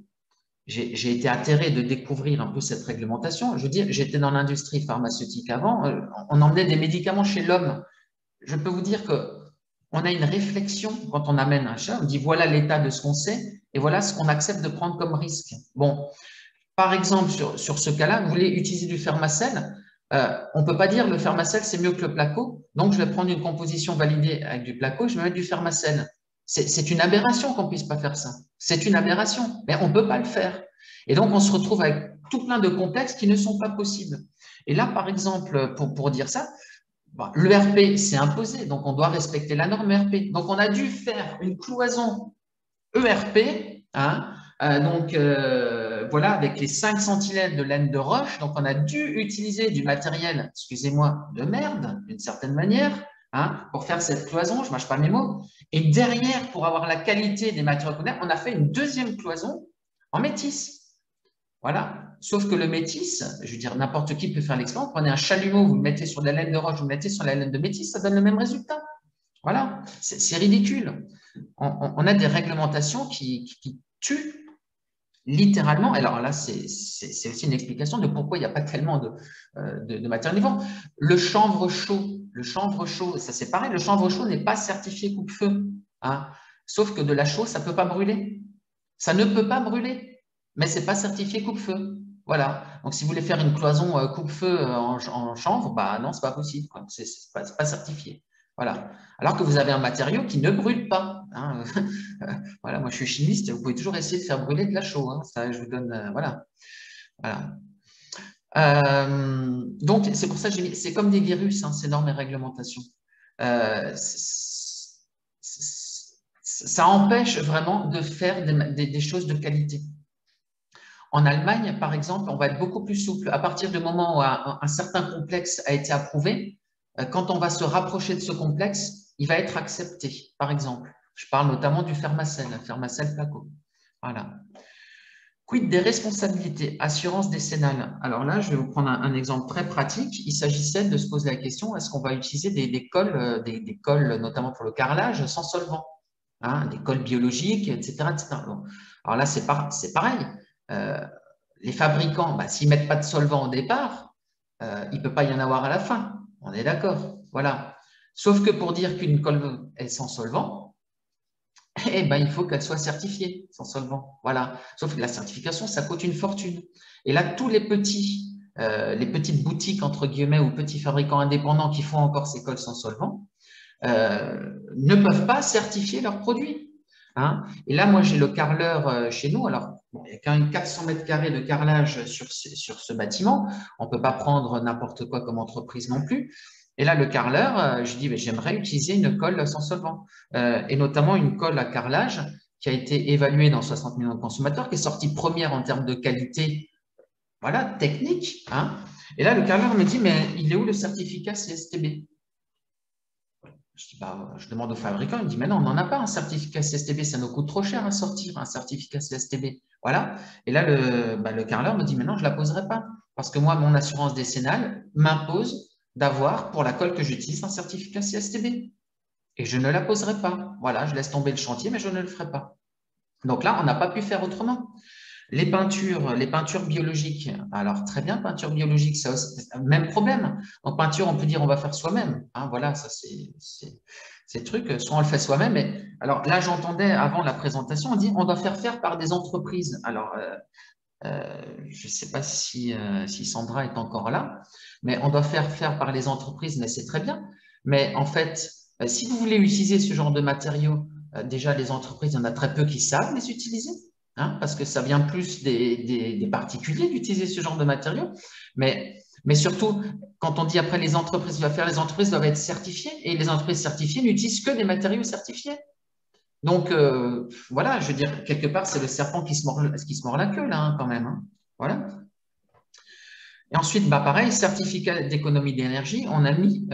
été atterré de découvrir un peu cette réglementation. Je veux dire, j'étais dans l'industrie pharmaceutique avant, on emmenait des médicaments chez l'homme. Je peux vous dire qu'on a une réflexion quand on amène un chat, on dit voilà l'état de ce qu'on sait et voilà ce qu'on accepte de prendre comme risque. Bon, par exemple, sur ce cas-là, vous voulez utiliser du Fermacell, on ne peut pas dire le Fermacell c'est mieux que le Placo, donc je vais prendre une composition validée avec du Placo, je vais mettre du Fermacell. C'est une aberration qu'on ne puisse pas faire ça. C'est une aberration, mais on ne peut pas le faire. Et donc, on se retrouve avec tout plein de complexes qui ne sont pas possibles. Et là, par exemple, pour dire ça, l'ERP, c'est imposé, donc on doit respecter la norme ERP. Donc, on a dû faire une cloison ERP, hein, voilà, avec les 5 centimètres de laine de roche. Donc, on a dû utiliser du matériel, excusez-moi, de merde, d'une certaine manière, hein, pour faire cette cloison, je ne mâche pas mes mots. Et derrière, pour avoir la qualité des matériaux qu'on a, on a fait une deuxième cloison en métis. Voilà. Sauf que le métis, je veux dire, n'importe qui peut faire l'expérience. Prenez un chalumeau, vous le mettez sur de la laine de roche, vous le mettez sur la laine de métis, ça donne le même résultat. Voilà. C'est ridicule. On a des réglementations qui tuent littéralement. Alors là, c'est aussi une explication de pourquoi il n'y a pas tellement de matériaux vivants. Le chanvre chaud, ça c'est pareil, le chanvre chaud n'est pas certifié coupe-feu. Hein. Sauf que de la chaux, ça ne peut pas brûler. Ça ne peut pas brûler, mais ce n'est pas certifié coupe-feu. Voilà. Donc, si vous voulez faire une cloison coupe-feu en chanvre, bah non, ce n'est pas possible. Ce n'est pas certifié. Voilà. Alors que vous avez un matériau qui ne brûle pas. Hein. Voilà, moi je suis chimiste, vous pouvez toujours essayer de faire brûler de la chaux. Hein. Ça, je vous donne. Voilà. Donc, c'est pour ça que j'ai mis. C'est comme des virus, hein, ces normes et réglementations. Ça empêche vraiment de faire des choses de qualité. En Allemagne, par exemple, on va être beaucoup plus souple. À partir du moment où un certain complexe a été approuvé, quand on va se rapprocher de ce complexe, il va être accepté. Par exemple, je parle notamment du Fermacell, Fermacell Placo. Voilà. Quid des responsabilités, assurance décennale? Alors là, je vais vous prendre un exemple très pratique. Il s'agissait de se poser la question, est-ce qu'on va utiliser des cols, notamment pour le carrelage, sans solvant, hein, des cols biologiques, etc. etc. Bon. Alors là, c'est pareil. Les fabricants, s'ils ne mettent pas de solvant au départ, il ne peut pas y en avoir à la fin. On est d'accord. Voilà. Sauf que pour dire qu'une colle est sans solvant, il faut qu'elle soit certifiée sans solvant. Voilà. Sauf que la certification, ça coûte une fortune. Et là, tous les petites boutiques, entre guillemets, ou petits fabricants indépendants qui font encore ces colles sans solvant, ne peuvent pas certifier leurs produits. Hein. Et là, moi, j'ai le carreleur chez nous. Alors, bon, il y a quand même 400 mètres carrés de carrelage sur ce bâtiment. On ne peut pas prendre n'importe quoi comme entreprise non plus. Et là, le carreleur, je dis, j'aimerais utiliser une colle sans solvant. Et notamment une colle à carrelage qui a été évaluée dans 60 millions de consommateurs, qui est sortie première en termes de qualité, voilà, technique. Hein. Et là, le carreleur me dit, mais il est où le certificat CSTB? Je demande au fabricant, il me dit, mais non, on n'en a pas un certificat CSTB, ça nous coûte trop cher à sortir un certificat CSTB. Voilà. Et là, le carreleur me dit, mais non, je ne la poserai pas. Parce que moi, mon assurance décennale m'impose d'avoir, pour la colle que j'utilise, un certificat CSTB. Et je ne la poserai pas. Voilà, je laisse tomber le chantier, mais je ne le ferai pas. Donc là, on n'a pas pu faire autrement. Les peintures biologiques, alors très bien, peinture biologique, ça aussi, même problème. En peinture, on peut dire on va faire soi-même. Hein, voilà, ça c'est le truc, soit on le fait soi-même. Mais alors là, j'entendais avant la présentation, on dit on doit faire par des entreprises. Alors, je ne sais pas si Sandra est encore là, mais on doit faire par les entreprises, mais c'est très bien. Mais en fait, si vous voulez utiliser ce genre de matériaux, déjà les entreprises, il y en a très peu qui savent les utiliser. Hein, parce que ça vient plus des particuliers d'utiliser ce genre de matériaux. Mais surtout, quand on dit après les entreprises doivent être certifiées, et les entreprises certifiées n'utilisent que des matériaux certifiés. Donc, voilà, je veux dire, quelque part, c'est le serpent qui se mord la queue, là, hein, quand même. Hein. Voilà. Et ensuite, pareil, certificat d'économie d'énergie, on a mis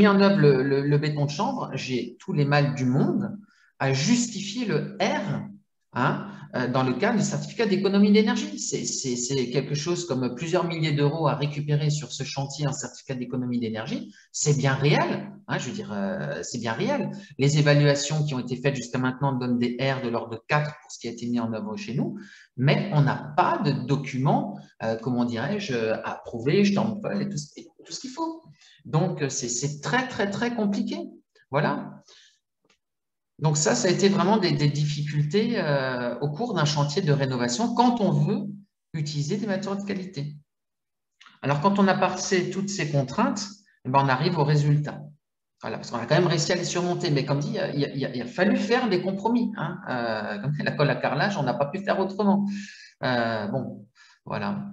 en œuvre le béton de chanvre. J'ai tous les mâles du monde à justifier le R hein, dans le cadre du certificat d'économie d'énergie. C'est quelque chose comme plusieurs milliers d'euros à récupérer sur ce chantier en certificat d'économie d'énergie. C'est bien réel, hein, je veux dire, c'est bien réel. Les évaluations qui ont été faites jusqu'à maintenant donnent des R de l'ordre de 4 pour ce qui a été mis en œuvre chez nous, mais on n'a pas de documents, comment dirais-je, approuvés, Stempel et tout ce qu'il faut. Donc, c'est très, très, très compliqué. Voilà. Donc ça a été vraiment des difficultés au cours d'un chantier de rénovation quand on veut utiliser des matériaux de qualité. Alors, quand on a passé toutes ces contraintes, on arrive au résultat. Voilà, parce qu'on a quand même réussi à les surmonter. Mais comme dit, il a fallu faire des compromis. Hein. Comme la colle à carrelage, on n'a pas pu faire autrement. Bon, voilà.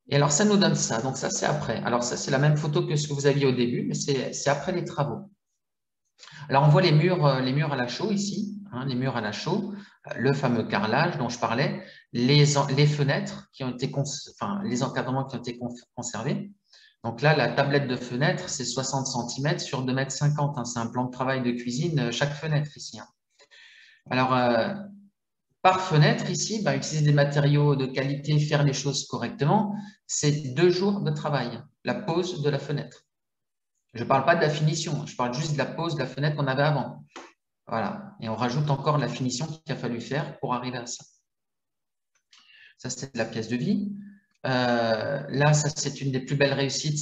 Et alors, ça nous donne ça. Donc ça, c'est après. Alors ça, c'est la même photo que ce que vous aviez au début, mais c'est après les travaux. Alors, on voit les murs à la chaux ici, hein, les murs à la chaux, le fameux carrelage dont je parlais, les fenêtres qui ont été, les encadrements qui ont été conservés. Donc là, la tablette de fenêtre, c'est 60 cm sur 2,50 m. Hein, c'est un plan de travail de cuisine, chaque fenêtre ici. Hein. Alors, par fenêtre ici, utiliser des matériaux de qualité, faire les choses correctement, c'est 2 jours de travail, la pose de la fenêtre. Je ne parle pas de la finition, je parle juste de la pose de la fenêtre qu'on avait avant. Voilà. Et on rajoute encore la finition qu'il a fallu faire pour arriver à ça. Ça, c'est la pièce de vie. Là, ça, c'est une des plus belles réussites.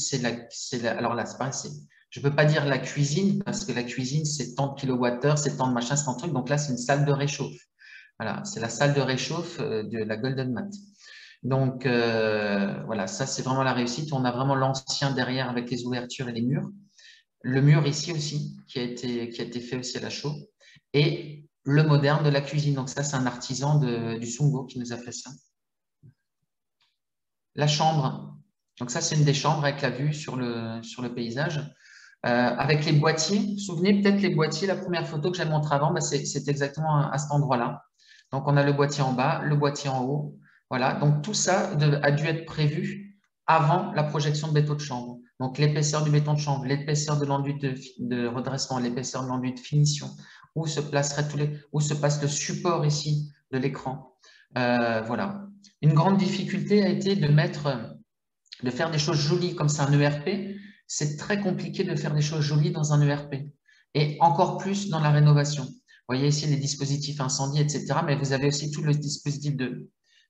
Alors là, c'est pareil, je ne peux pas dire la cuisine, parce que la cuisine, c'est tant de kilowattheures, c'est tant de machin, c'est tant de trucs. Donc là, c'est une salle de réchauffe. Voilà, c'est la salle de réchauffe de la Golden Mat. Donc, voilà, ça, c'est vraiment la réussite. On a vraiment l'ancien derrière avec les ouvertures et les murs. Le mur ici aussi, qui a été fait aussi à la chaux. Et le moderne de la cuisine. Donc ça, c'est un artisan du Sungo qui nous a fait ça. La chambre. Donc ça, c'est une des chambres avec la vue sur le paysage. Avec les boîtiers. Vous vous souvenez peut-être les boîtiers, la première photo que j'ai montrée avant, c'est exactement à cet endroit-là. Donc, on a le boîtier en bas, le boîtier en haut. Voilà. Donc, tout ça a dû être prévu avant la projection de béton de chambre. Donc, l'épaisseur du béton de chambre, l'épaisseur de l'enduit de redressement, l'épaisseur de l'enduit de finition, où se passe le support ici de l'écran. Voilà. Une grande difficulté a été de faire des choses jolies comme c'est un ERP. C'est très compliqué de faire des choses jolies dans un ERP et encore plus dans la rénovation. Vous voyez ici les dispositifs incendie, etc. Mais vous avez aussi tout le dispositif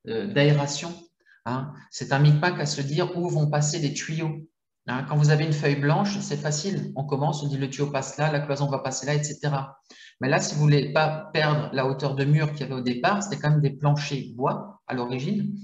d'aération. Hein. C'est un micmac à se dire où vont passer les tuyaux. Hein. Quand vous avez une feuille blanche, c'est facile. On commence, on dit le tuyau passe là, la cloison va passer là, etc. Mais là, si vous ne voulez pas perdre la hauteur de mur qu'il y avait au départ, c'était quand même des planchers bois à l'origine.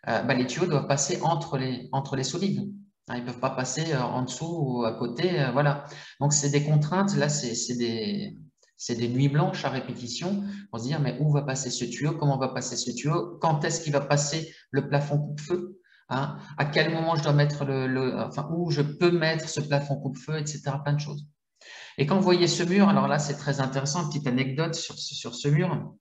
Les tuyaux doivent passer entre les solides. Hein, ils ne peuvent pas passer en dessous ou à côté. Voilà. Donc, c'est des contraintes. Là, c'est des nuits blanches à répétition pour se dire, mais où va passer ce tuyau? Comment va passer ce tuyau? Quand est-ce qu'il va passer le plafond coupe-feu? Hein, à quel moment je dois mettre où je peux mettre ce plafond coupe-feu, etc. Plein de choses. Et quand vous voyez ce mur, alors là, c'est très intéressant, une petite anecdote sur ce mur.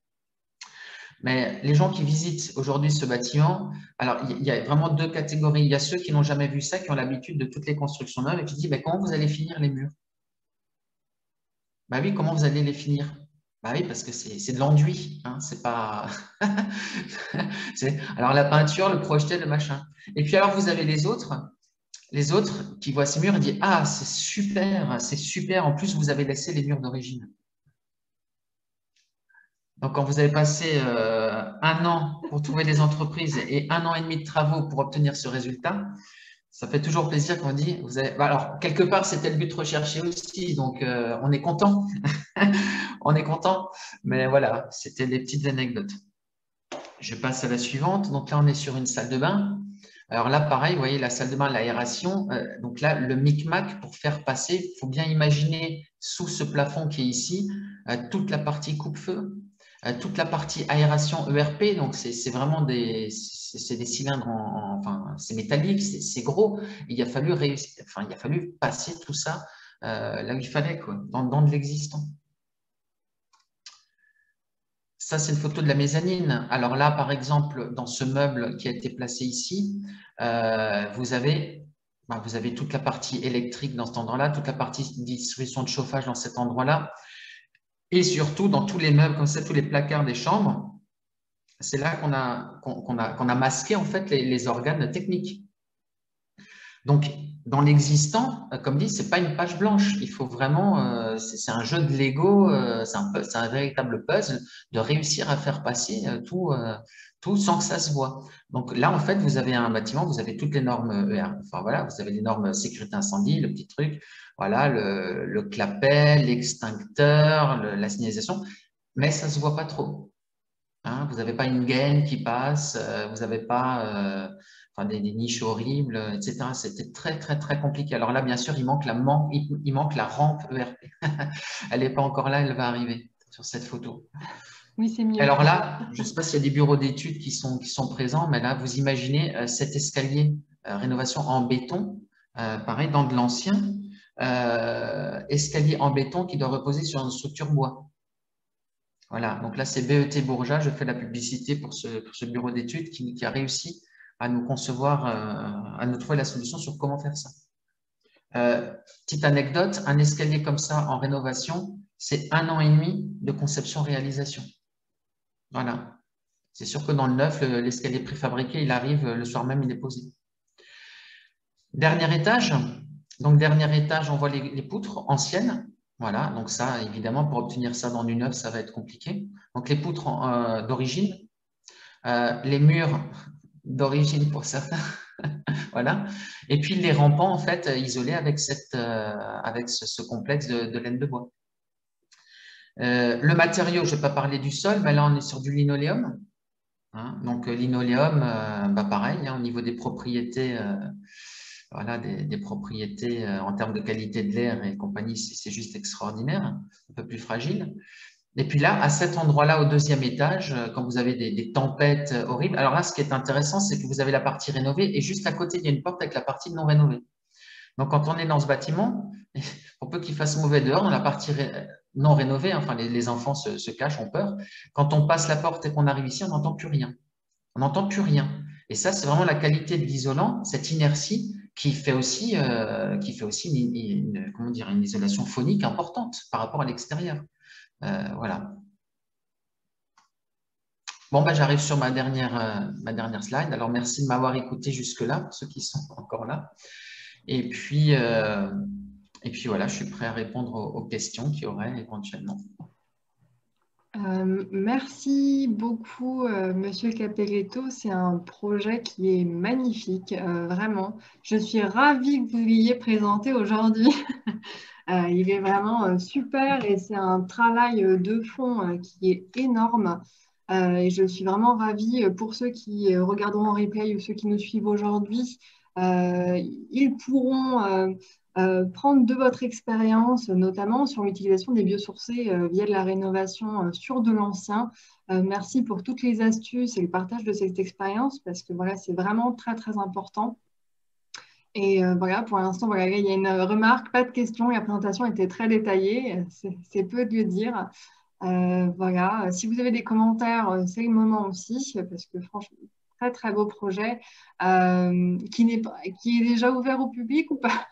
Mais les gens qui visitent aujourd'hui ce bâtiment, alors il y a vraiment 2 catégories. Il y a ceux qui n'ont jamais vu ça, qui ont l'habitude de toutes les constructions neuves et qui disent, comment vous allez finir les murs? Oui, comment vous allez les finir? Oui, parce que c'est de l'enduit, hein, c'est pas… Alors la peinture, le projeté, le machin. Et puis alors vous avez les autres qui voient ces murs et disent, ah, c'est super, en plus vous avez laissé les murs d'origine. Donc, quand vous avez passé 1 an pour trouver des entreprises et 1 an et demi de travaux pour obtenir ce résultat, ça fait toujours plaisir quand on dit… alors, quelque part, c'était le but recherché aussi, donc on est content. On est content, mais voilà, c'était des petites anecdotes. Je passe à la suivante. Donc là, on est sur une salle de bain. Alors là, pareil, vous voyez la salle de bain, l'aération. Donc là, le micmac, pour faire passer, il faut bien imaginer sous ce plafond qui est ici, toute la partie coupe-feu. Toute la partie aération ERP, donc c'est vraiment des cylindres, c'est métallique, c'est gros. Il a fallu passer tout ça là où il fallait, quoi, dans de l'existant. Ça, c'est une photo de la mezzanine. Alors là, par exemple, dans ce meuble qui a été placé ici, vous avez toute la partie électrique dans cet endroit-là, toute la partie distribution de chauffage dans cet endroit-là. Et surtout, dans tous les meubles, comme ça, tous les placards des chambres, c'est là qu'on a masqué en fait les organes techniques. Donc, dans l'existant, comme dit, c'est pas une page blanche. Il faut vraiment, c'est un jeu de Lego, c'est un véritable puzzle de réussir à faire passer tout sans que ça se voit. Donc là, en fait, vous avez un bâtiment, vous avez toutes les normes ER. Enfin voilà, vous avez les normes sécurité incendie, le petit truc, voilà, le clapet, l'extincteur, la signalisation, mais ça se voit pas trop. Hein, vous n'avez pas une gaine qui passe, vous n'avez pas enfin, des niches horribles, etc. C'était très, très, très compliqué. Alors là, bien sûr, il manque la rampe ERP. Elle n'est pas encore là, elle va arriver sur cette photo. Oui, c'est mieux. Alors là, je ne sais pas s'il y a des bureaux d'études qui sont présents, mais là, vous imaginez cet escalier rénovation en béton, pareil, dans de l'ancien, escalier en béton qui doit reposer sur une structure bois. Voilà, donc là, c'est BET Bourgeat. Je fais la publicité pour ce bureau d'études qui a réussi à nous concevoir, à nous trouver la solution sur comment faire ça. Petite anecdote, un escalier comme ça en rénovation, c'est 1 an et demi de conception-réalisation. Voilà. C'est sûr que dans le neuf, l'escalier préfabriqué, il arrive le soir même, il est posé. Dernier étage. Donc, dernier étage, on voit les poutres anciennes. Voilà, donc ça, évidemment, pour obtenir ça dans du neuf, ça va être compliqué. Donc, les poutres d'origine, les murs d'origine pour certains, voilà. Et puis, les rampants, en fait, isolés avec ce complexe de laine de bois. Le matériau, je ne vais pas parler du sol, mais là, on est sur du linoléum. Hein. Donc, linoléum, pareil, hein, au niveau des propriétés, voilà, des propriétés en termes de qualité de l'air et compagnie, c'est juste extraordinaire, un peu plus fragile. Et puis là, à cet endroit-là, au deuxième étage, quand vous avez des tempêtes horribles, alors là, ce qui est intéressant, c'est que vous avez la partie rénovée et juste à côté, il y a une porte avec la partie non rénovée. Donc, quand on est dans ce bâtiment, pour peu qu'il fasse mauvais dehors, dans la partie non rénovée, enfin, les enfants se cachent, ont peur. Quand on passe la porte et qu'on arrive ici, on n'entend plus rien. On n'entend plus rien. Et ça, c'est vraiment la qualité de l'isolant, cette inertie qui fait aussi comment dire, une isolation phonique importante par rapport à l'extérieur. Voilà. Bon, j'arrive sur ma dernière slide. Alors, merci de m'avoir écouté jusque-là, pour ceux qui sont encore là. Et puis voilà, je suis prêt à répondre aux questions qu'il y aurait éventuellement. Merci beaucoup, Monsieur Capelletto. C'est un projet qui est magnifique, vraiment. Je suis ravie que vous l'ayez présenté aujourd'hui. Il est vraiment super et c'est un travail de fond qui est énorme. Et je suis vraiment ravie pour ceux qui regarderont en replay ou ceux qui nous suivent aujourd'hui. Ils pourront prendre de votre expérience, notamment sur l'utilisation des biosourcés via de la rénovation sur de l'ancien. Merci pour toutes les astuces et le partage de cette expérience parce que voilà, c'est vraiment très, très important. Et voilà, pour l'instant, voilà, il y a une remarque, pas de question. La présentation était très détaillée, c'est peu de le dire. Voilà, si vous avez des commentaires, c'est le moment aussi, parce que franchement, très très beau projet qui est déjà ouvert au public ou pas?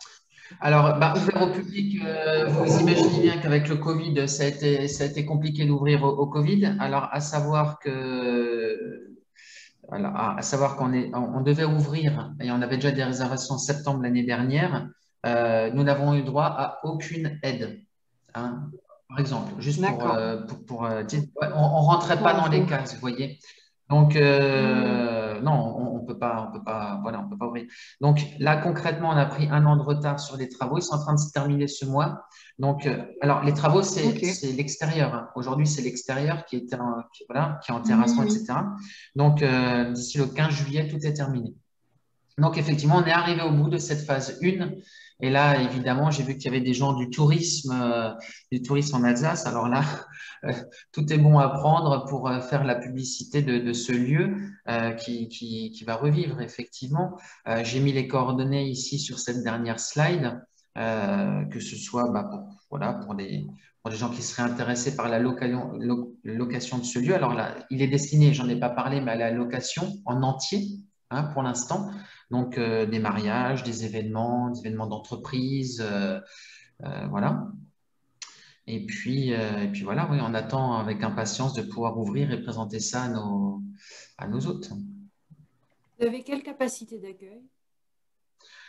Alors, ouvert au public, vous imaginez bien qu'avec le Covid, ça a été compliqué d'ouvrir au Covid. Alors, à savoir qu'on devait ouvrir, et on avait déjà des réservations en septembre l'année dernière, nous n'avons eu droit à aucune aide. Hein. Par exemple, juste pour dire, on ne rentrait pas dans les cases, vous voyez. Donc, non, on peut pas, voilà, on peut pas ouvrir. Donc là, concrètement, on a pris 1 an de retard sur les travaux. Ils sont en train de se terminer ce mois. Donc, alors les travaux, c'est l'extérieur. Hein. Aujourd'hui, c'est l'extérieur qui est en terrassement, etc. Donc, d'ici le 15 juillet, tout est terminé. Donc, effectivement, on est arrivé au bout de cette phase 1. Et là, évidemment, j'ai vu qu'il y avait des gens du tourisme en Alsace. Alors là, tout est bon à prendre pour faire la publicité de ce lieu qui va revivre, effectivement. J'ai mis les coordonnées ici sur cette dernière slide, que ce soit pour des gens qui seraient intéressés par la location de ce lieu. Alors là, il est destiné, j'en ai pas parlé, mais à la location en entier, hein, pour l'instant. Donc, des mariages, des événements d'entreprise, voilà. Et puis voilà, oui, on attend avec impatience de pouvoir ouvrir et présenter ça à nos hôtes. Vous avez quelle capacité d'accueil?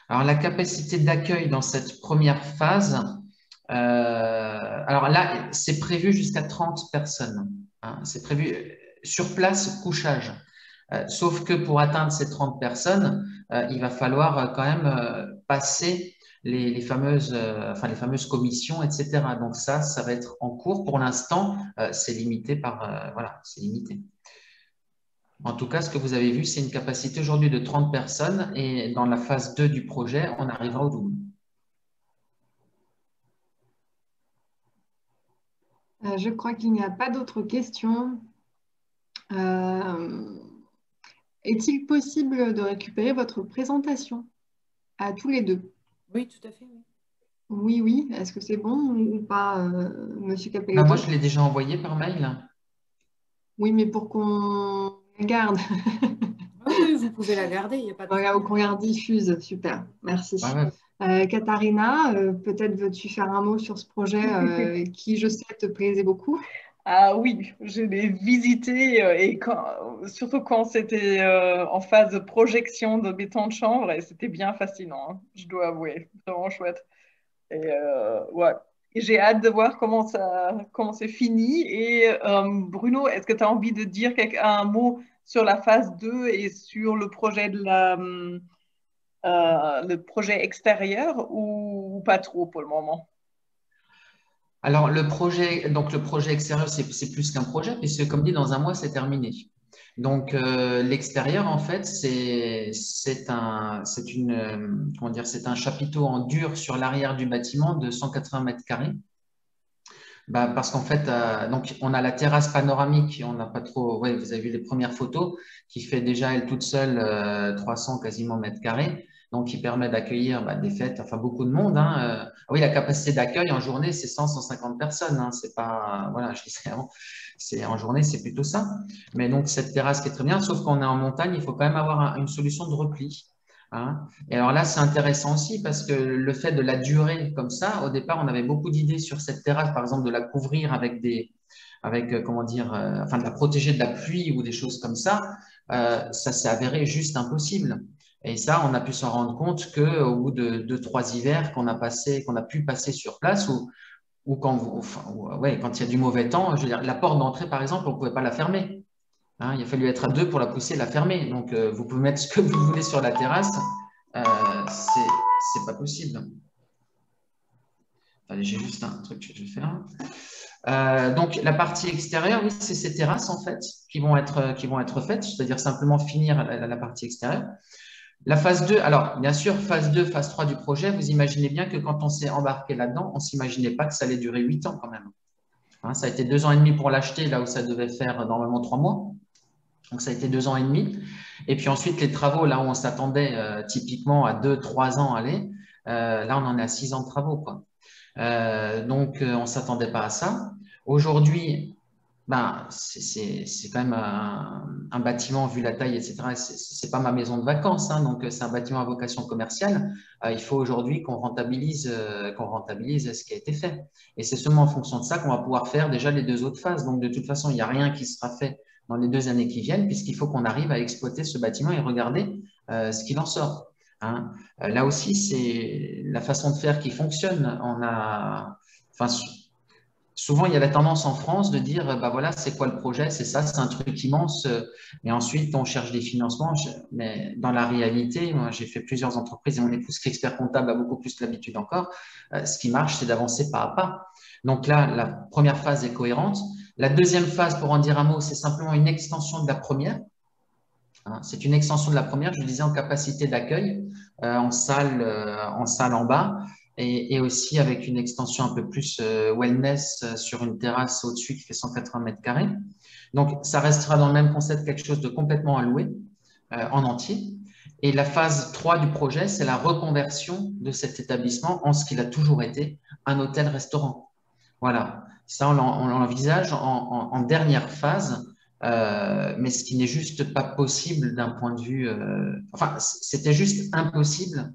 Alors, la capacité d'accueil dans cette première phase, alors là, c'est prévu jusqu'à 30 personnes. Hein, c'est prévu sur place, couchage. Sauf que pour atteindre ces 30 personnes, il va falloir quand même passer les fameuses commissions, etc. Donc ça va être en cours. Pour l'instant, c'est limité voilà, c'est limité. En tout cas, ce que vous avez vu, c'est une capacité aujourd'hui de 30 personnes et dans la phase 2 du projet, on arrivera au double. Je crois qu'il n'y a pas d'autres questions. Est-il possible de récupérer votre présentation à tous les deux? Oui, tout à fait. Oui. Oui, oui. Est-ce que c'est bon ou pas, Monsieur Ben, Capelletto? moi, je l'ai déjà envoyé par mail. Oui, mais pour qu'on la garde. Oui, vous pouvez la garder, il n'y a pas de Voilà, problème. qu'on la diffuse. Super, merci. Ouais, ouais. Katharina, peut-être veux-tu faire un mot sur ce projet qui, je sais, te plaisait beaucoup? Ah oui, je l'ai visité et surtout quand c'était en phase de projection de béton de chambre et c'était bien fascinant, hein, je dois avouer, vraiment chouette. Et ouais, et j'ai hâte de voir comment c'est fini. Et Bruno, est-ce que tu as envie de dire un mot sur la phase 2 et sur le projet le projet extérieur ou pas trop pour le moment? Alors, le projet extérieur, c'est plus qu'un projet, puisque comme dit, dans un mois, c'est terminé. Donc, l'extérieur, en fait, c'est un chapiteau en dur sur l'arrière du bâtiment de 180 mètres carrés. Bah, parce qu'en fait, donc, on a la terrasse panoramique, on n'a pas trop, ouais, vous avez vu les premières photos, qui fait déjà elle toute seule 300 quasiment mètres carrés, donc qui permet d'accueillir des fêtes, enfin beaucoup de monde. Hein. Oui, la capacité d'accueil en journée, c'est 100-150 personnes. Hein. C'est pas, voilà, je disais avant, en journée, c'est plutôt ça. Mais donc cette terrasse qui est très bien, sauf qu'on est en montagne, il faut quand même avoir une solution de repli. Hein. Et alors là, c'est intéressant aussi parce que le fait de la durée comme ça, au départ, on avait beaucoup d'idées sur cette terrasse, par exemple, de la couvrir comment dire, enfin de la protéger de la pluie ou des choses comme ça. Ça s'est avéré juste impossible. Et ça, on a pu s'en rendre compte qu'au bout de 2-3 hivers qu'on a pu passer sur place ou quand il y a du mauvais temps, je veux dire, la porte d'entrée, par exemple, on ne pouvait pas la fermer. Hein, il a fallu être à 2 pour la pousser et la fermer. Donc, vous pouvez mettre ce que vous voulez sur la terrasse. C'est pas possible. Allez, j'ai juste un truc que je vais faire. Donc, la partie extérieure, oui, c'est ces terrasses, en fait, qui vont être faites, c'est-à-dire simplement finir la partie extérieure. La phase 2, alors, bien sûr, phase 2, phase 3 du projet, vous imaginez bien que quand on s'est embarqué là-dedans, on ne s'imaginait pas que ça allait durer 8 ans quand même. Hein, ça a été 2 ans et demi pour l'acheter, là où ça devait faire normalement 3 mois. Donc, ça a été 2 ans et demi. Et puis ensuite, les travaux, là où on s'attendait typiquement à 2-3 ans, là, on en est à 6 ans de travaux, quoi. Donc, on ne s'attendait pas à ça. Aujourd'hui, c'est quand même un bâtiment, vu la taille, etc. Ce n'est pas ma maison de vacances, hein, donc c'est un bâtiment à vocation commerciale. Il faut aujourd'hui qu'on rentabilise ce qui a été fait. Et c'est seulement en fonction de ça qu'on va pouvoir faire déjà les 2 autres phases. Donc, de toute façon, il n'y a rien qui sera fait dans les 2 années qui viennent, puisqu'il faut qu'on arrive à exploiter ce bâtiment et regarder ce qu'il en sort. Hein. Là aussi, c'est la façon de faire qui fonctionne. Souvent, il y a la tendance en France de dire, voilà, c'est quoi le projet? C'est ça, c'est un truc immense. Et ensuite, on cherche des financements. Mais dans la réalité, moi, j'ai fait plusieurs entreprises et mon épouse qui est expert comptable a beaucoup plus l'habitude encore. Ce qui marche, c'est d'avancer pas à pas. Donc là, la première phase est cohérente. La deuxième phase, pour en dire un mot, c'est simplement une extension de la première. C'est une extension de la première, je le disais, en capacité d'accueil, en salle en bas, et aussi avec une extension un peu plus wellness sur une terrasse au-dessus qui fait 180 mètres carrés. Donc, ça restera dans le même concept, quelque chose de complètement alloué en entier. Et la phase 3 du projet, c'est la reconversion de cet établissement en ce qu'il a toujours été, un hôtel-restaurant. Voilà, ça, on l'envisage en dernière phase. Mais ce qui n'est juste pas possible d'un point de vue… c'était juste impossible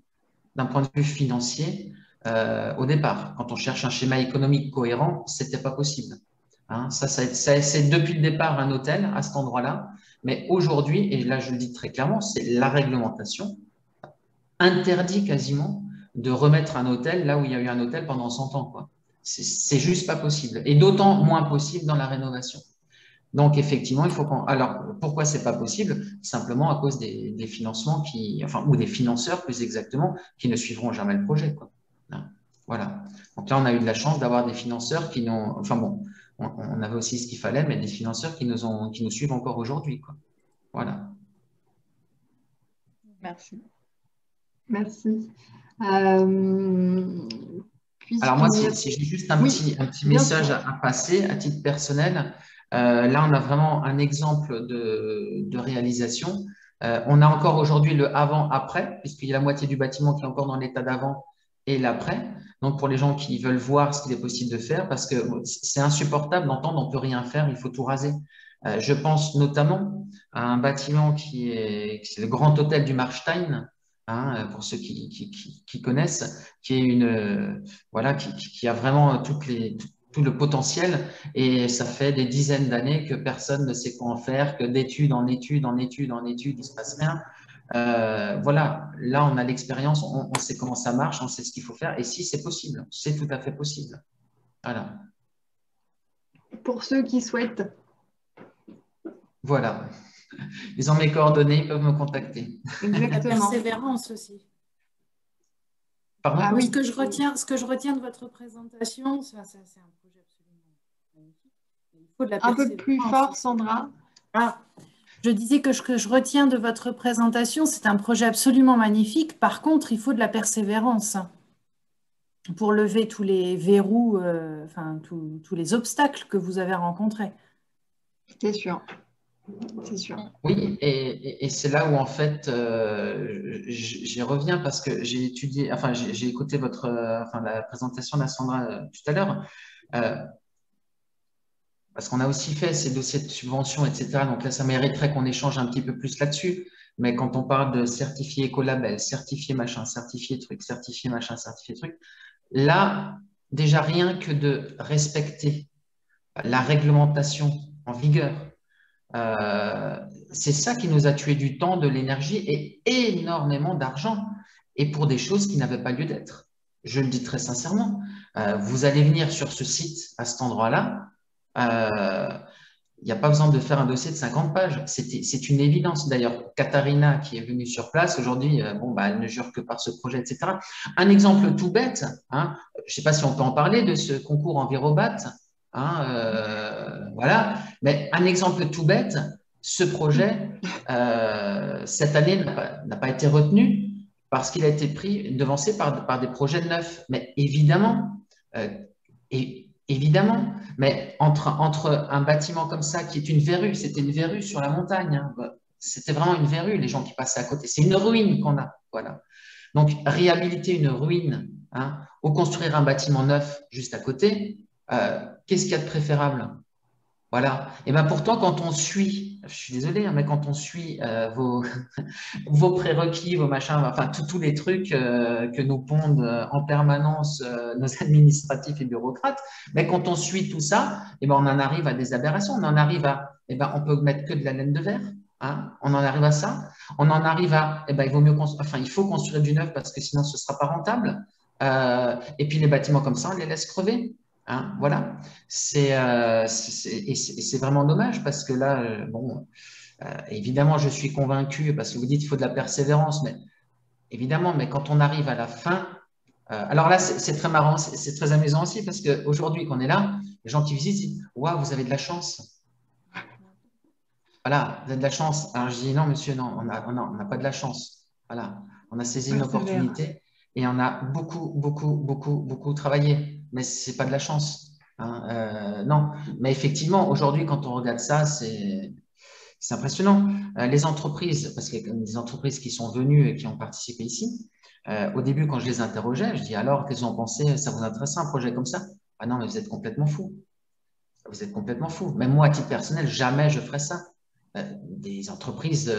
d'un point de vue financier au départ. Quand on cherche un schéma économique cohérent, ce n'était pas possible. Hein, c'est depuis le départ un hôtel à cet endroit-là. Mais aujourd'hui, et là je le dis très clairement, c'est la réglementation interdit quasiment de remettre un hôtel là où il y a eu un hôtel pendant 100 ans, quoi. C'est juste pas possible. Et d'autant moins possible dans la rénovation. Donc, effectivement, il faut qu'on… Alors, pourquoi c'est pas possible? Simplement à cause des financements ou des financeurs, plus exactement, qui ne suivront jamais le projet, quoi. Voilà. Donc là, on a eu de la chance d'avoir des financeurs qui n'ont… Enfin bon, on avait aussi ce qu'il fallait, mais des financeurs qui nous suivent encore aujourd'hui, quoi. Voilà. Merci. Merci. Alors moi, si j'ai juste un petit message à passer à titre personnel, là, on a vraiment un exemple de réalisation. On a encore aujourd'hui le avant-après, puisqu'il y a la moitié du bâtiment qui est encore dans l'état d'avant et l'après. Donc, pour les gens qui veulent voir ce qu'il est possible de faire, parce que c'est insupportable d'entendre on ne peut rien faire, il faut tout raser. Je pense notamment à un bâtiment qui est le Grand Hôtel du Marstein, hein, pour ceux qui connaissent, qui est voilà, qui a vraiment tout le potentiel, et ça fait des dizaines d'années que personne ne sait quoi en faire, que d'études en études, il ne se passe rien. Voilà, là on a l'expérience, on sait comment ça marche, on sait ce qu'il faut faire, et si c'est possible, c'est tout à fait possible. Voilà. Pour ceux qui souhaitent. Voilà. Ils ont mes coordonnées, ils peuvent me contacter. La persévérance aussi. Pardon? Ah oui. Ce que je retiens de votre présentation, c'est un projet absolument magnifique. Il faut de la persévérance. Un peu plus fort, Sandra. Je disais que ce que je retiens de votre présentation, c'est un projet absolument magnifique. Par contre, il faut de la persévérance pour lever tous les verrous, tous les obstacles que vous avez rencontrés. C'est sûr. C'est sûr. Oui, et c'est là où en fait j'y reviens parce que j'ai étudié, enfin j'ai écouté la présentation d'Assandra tout à l'heure, parce qu'on a aussi fait ces dossiers de subvention, etc. Donc là, ça mériterait qu'on échange un petit peu plus là-dessus. Mais quand on parle de certifié écolabel, certifié machin, certifié truc, certifié machin, certifié truc, là, déjà rien que de respecter la réglementation en vigueur, c'est ça qui nous a tué du temps, de l'énergie et énormément d'argent, et pour des choses qui n'avaient pas lieu d'être. Je le dis très sincèrement. Vous allez venir sur ce site, à cet endroit-là, il n'y a pas besoin de faire un dossier de 50 pages. C'est une évidence. D'ailleurs, Katharina, qui est venue sur place, aujourd'hui, elle ne jure que par ce projet, etc. Un exemple tout bête, hein, je ne sais pas si on peut en parler de ce concours Envirobat, hein, voilà. Mais un exemple tout bête, ce projet, cette année, n'a pas été retenu parce qu'il a été devancé par des projets neufs. Mais évidemment, évidemment, mais entre un bâtiment comme ça, qui est une verrue, c'était une verrue sur la montagne, hein, c'était vraiment une verrue, les gens qui passaient à côté. C'est une ruine qu'on a, voilà. Donc, réhabiliter une ruine, hein, ou construire un bâtiment neuf juste à côté, qu'est-ce qu'il y a de préférable? Voilà. Et bien pourtant, quand on suit, je suis désolé, hein, mais quand on suit vos prérequis, vos machins, enfin tous les trucs que nous pondent en permanence nos administratifs et bureaucrates, mais quand on suit tout ça, et ben on en arrive à des aberrations. On en arrive à, on peut mettre que de la laine de verre. Hein, on en arrive à ça. On en arrive à, il faut construire du neuf parce que sinon ce ne sera pas rentable. Et puis les bâtiments comme ça, on les laisse crever. Hein, voilà, c'est vraiment dommage parce que là, évidemment, je suis convaincu parce que vous dites qu'il faut de la persévérance, mais évidemment, mais quand on arrive à la fin, alors là, c'est très marrant, c'est très amusant aussi parce qu'aujourd'hui, qu'on est là, les gens qui visitent disent « Waouh, vous avez de la chance !» Voilà, vous avez de la chance. Alors je dis « Non, monsieur, non, on n'a pas de la chance. » Voilà, on a saisi une opportunité et on a beaucoup travaillé. Mais ce n'est pas de la chance. Hein. Non, mais effectivement, aujourd'hui, quand on regarde ça, c'est impressionnant. Les entreprises, parce qu'il y a des entreprises qui sont venues et qui ont participé ici, au début, quand je les interrogeais, je dis alors, qu'est-ce qu'ils ont pensé? Ça vous intéresse un projet comme ça? Ah non, mais vous êtes complètement fou. Vous êtes complètement fou. Même moi, à titre personnel, jamais je ferais ça. des entreprises,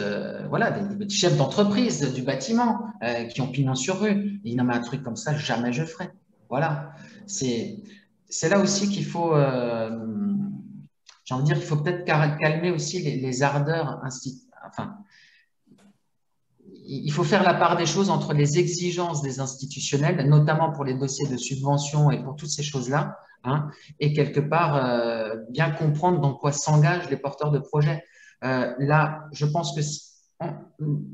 voilà, des chefs d'entreprise du bâtiment qui ont pignon sur rue. Et non, mais un truc comme ça, jamais je ferai. Voilà. C'est là aussi qu'il faut, j'ai envie de dire, il faut peut-être calmer aussi les ardeurs. Enfin, il faut faire la part des choses entre les exigences des institutionnels, notamment pour les dossiers de subvention et pour toutes ces choses-là, hein, et quelque part bien comprendre dans quoi s'engagent les porteurs de projets. Là, je pense que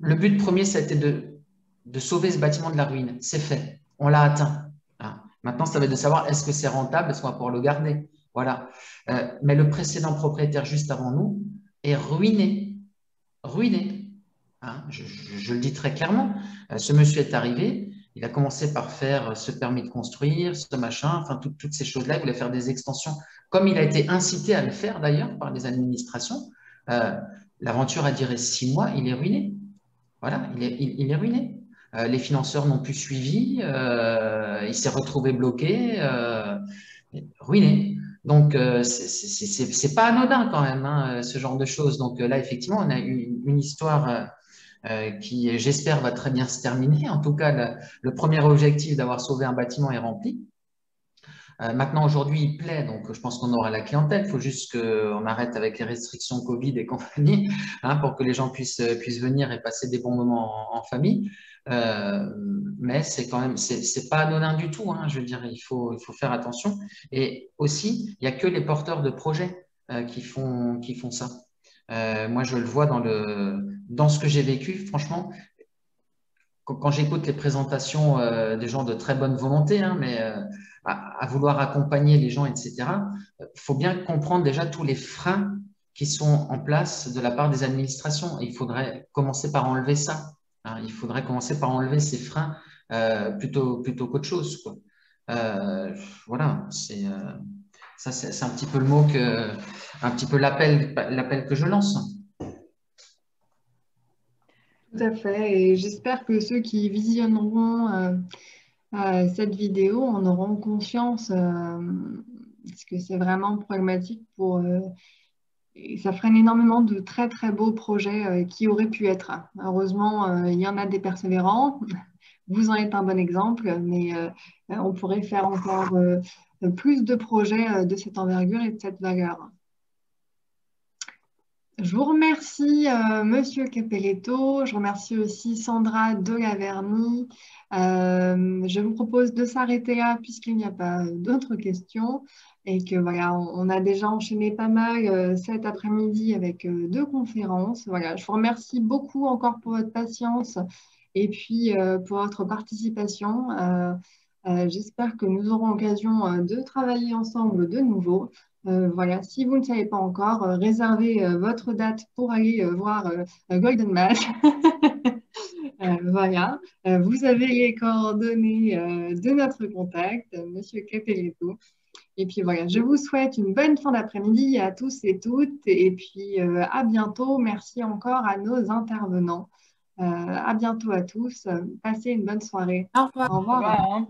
le but premier, c'était de sauver ce bâtiment de la ruine. C'est fait. On l'a atteint. Hein. Maintenant, ça va être de savoir est-ce que c'est rentable, est-ce qu'on va pouvoir le garder. Voilà. Mais le précédent propriétaire juste avant nous est ruiné. Ruiné. Hein, je le dis très clairement. Ce monsieur est arrivé. Il a commencé par faire ce permis de construire, ce machin, enfin toutes ces choses-là. Il voulait faire des extensions, comme il a été incité à le faire d'ailleurs par les administrations. L'aventure a duré 6 mois, il est ruiné. Voilà, il est ruiné. Les financeurs n'ont plus suivi, il s'est retrouvé bloqué, ruiné. Donc, c'est pas anodin quand même, hein, ce genre de choses. Donc là, effectivement, on a une histoire qui, j'espère, va très bien se terminer. En tout cas, le premier objectif d'avoir sauvé un bâtiment est rempli. Maintenant, aujourd'hui, il plaît, donc je pense qu'on aura la clientèle. Il faut juste qu'on arrête avec les restrictions Covid et compagnie, hein, pour que les gens puissent venir et passer des bons moments en famille. Mais c'est quand même, c'est pas anodin du tout. Hein, je veux dire, il faut faire attention. Et aussi, il n'y a que les porteurs de projets qui font ça. Moi, je le vois dans ce que j'ai vécu, franchement. Quand j'écoute les présentations des gens de très bonne volonté, hein, mais à vouloir accompagner les gens, etc., il faut bien comprendre déjà tous les freins qui sont en place de la part des administrations. Et il faudrait commencer par enlever ça. Hein. Il faudrait commencer par enlever ces freins plutôt qu'autre chose, quoi. Voilà, ça, c'est un petit peu le mot un petit peu l'appel que je lance. Tout à fait. Et j'espère que ceux qui visionneront cette vidéo en auront conscience, parce que c'est vraiment problématique et ça freine énormément de très très beaux projets qui auraient pu être. Heureusement, il y en a des persévérants. Vous en êtes un bon exemple, mais on pourrait faire encore plus de projets de cette envergure et de cette valeur. Je vous remercie, Monsieur Capelletto. Je remercie aussi Sandra Delaverny. Je vous propose de s'arrêter là puisqu'il n'y a pas d'autres questions et que voilà, on a déjà enchaîné pas mal cet après-midi avec 2 conférences. Voilà, je vous remercie beaucoup encore pour votre patience et puis pour votre participation. J'espère que nous aurons l'occasion de travailler ensemble de nouveau. Voilà, si vous ne savez pas encore, réservez votre date pour aller voir Golden Mass. Voilà, vous avez les coordonnées de notre contact, Monsieur Capelletto. Et puis voilà, je vous souhaite une bonne fin d'après-midi à tous et toutes. Et puis à bientôt. Merci encore à nos intervenants. À bientôt à tous. Passez une bonne soirée. Au revoir. Au revoir. Au revoir, hein.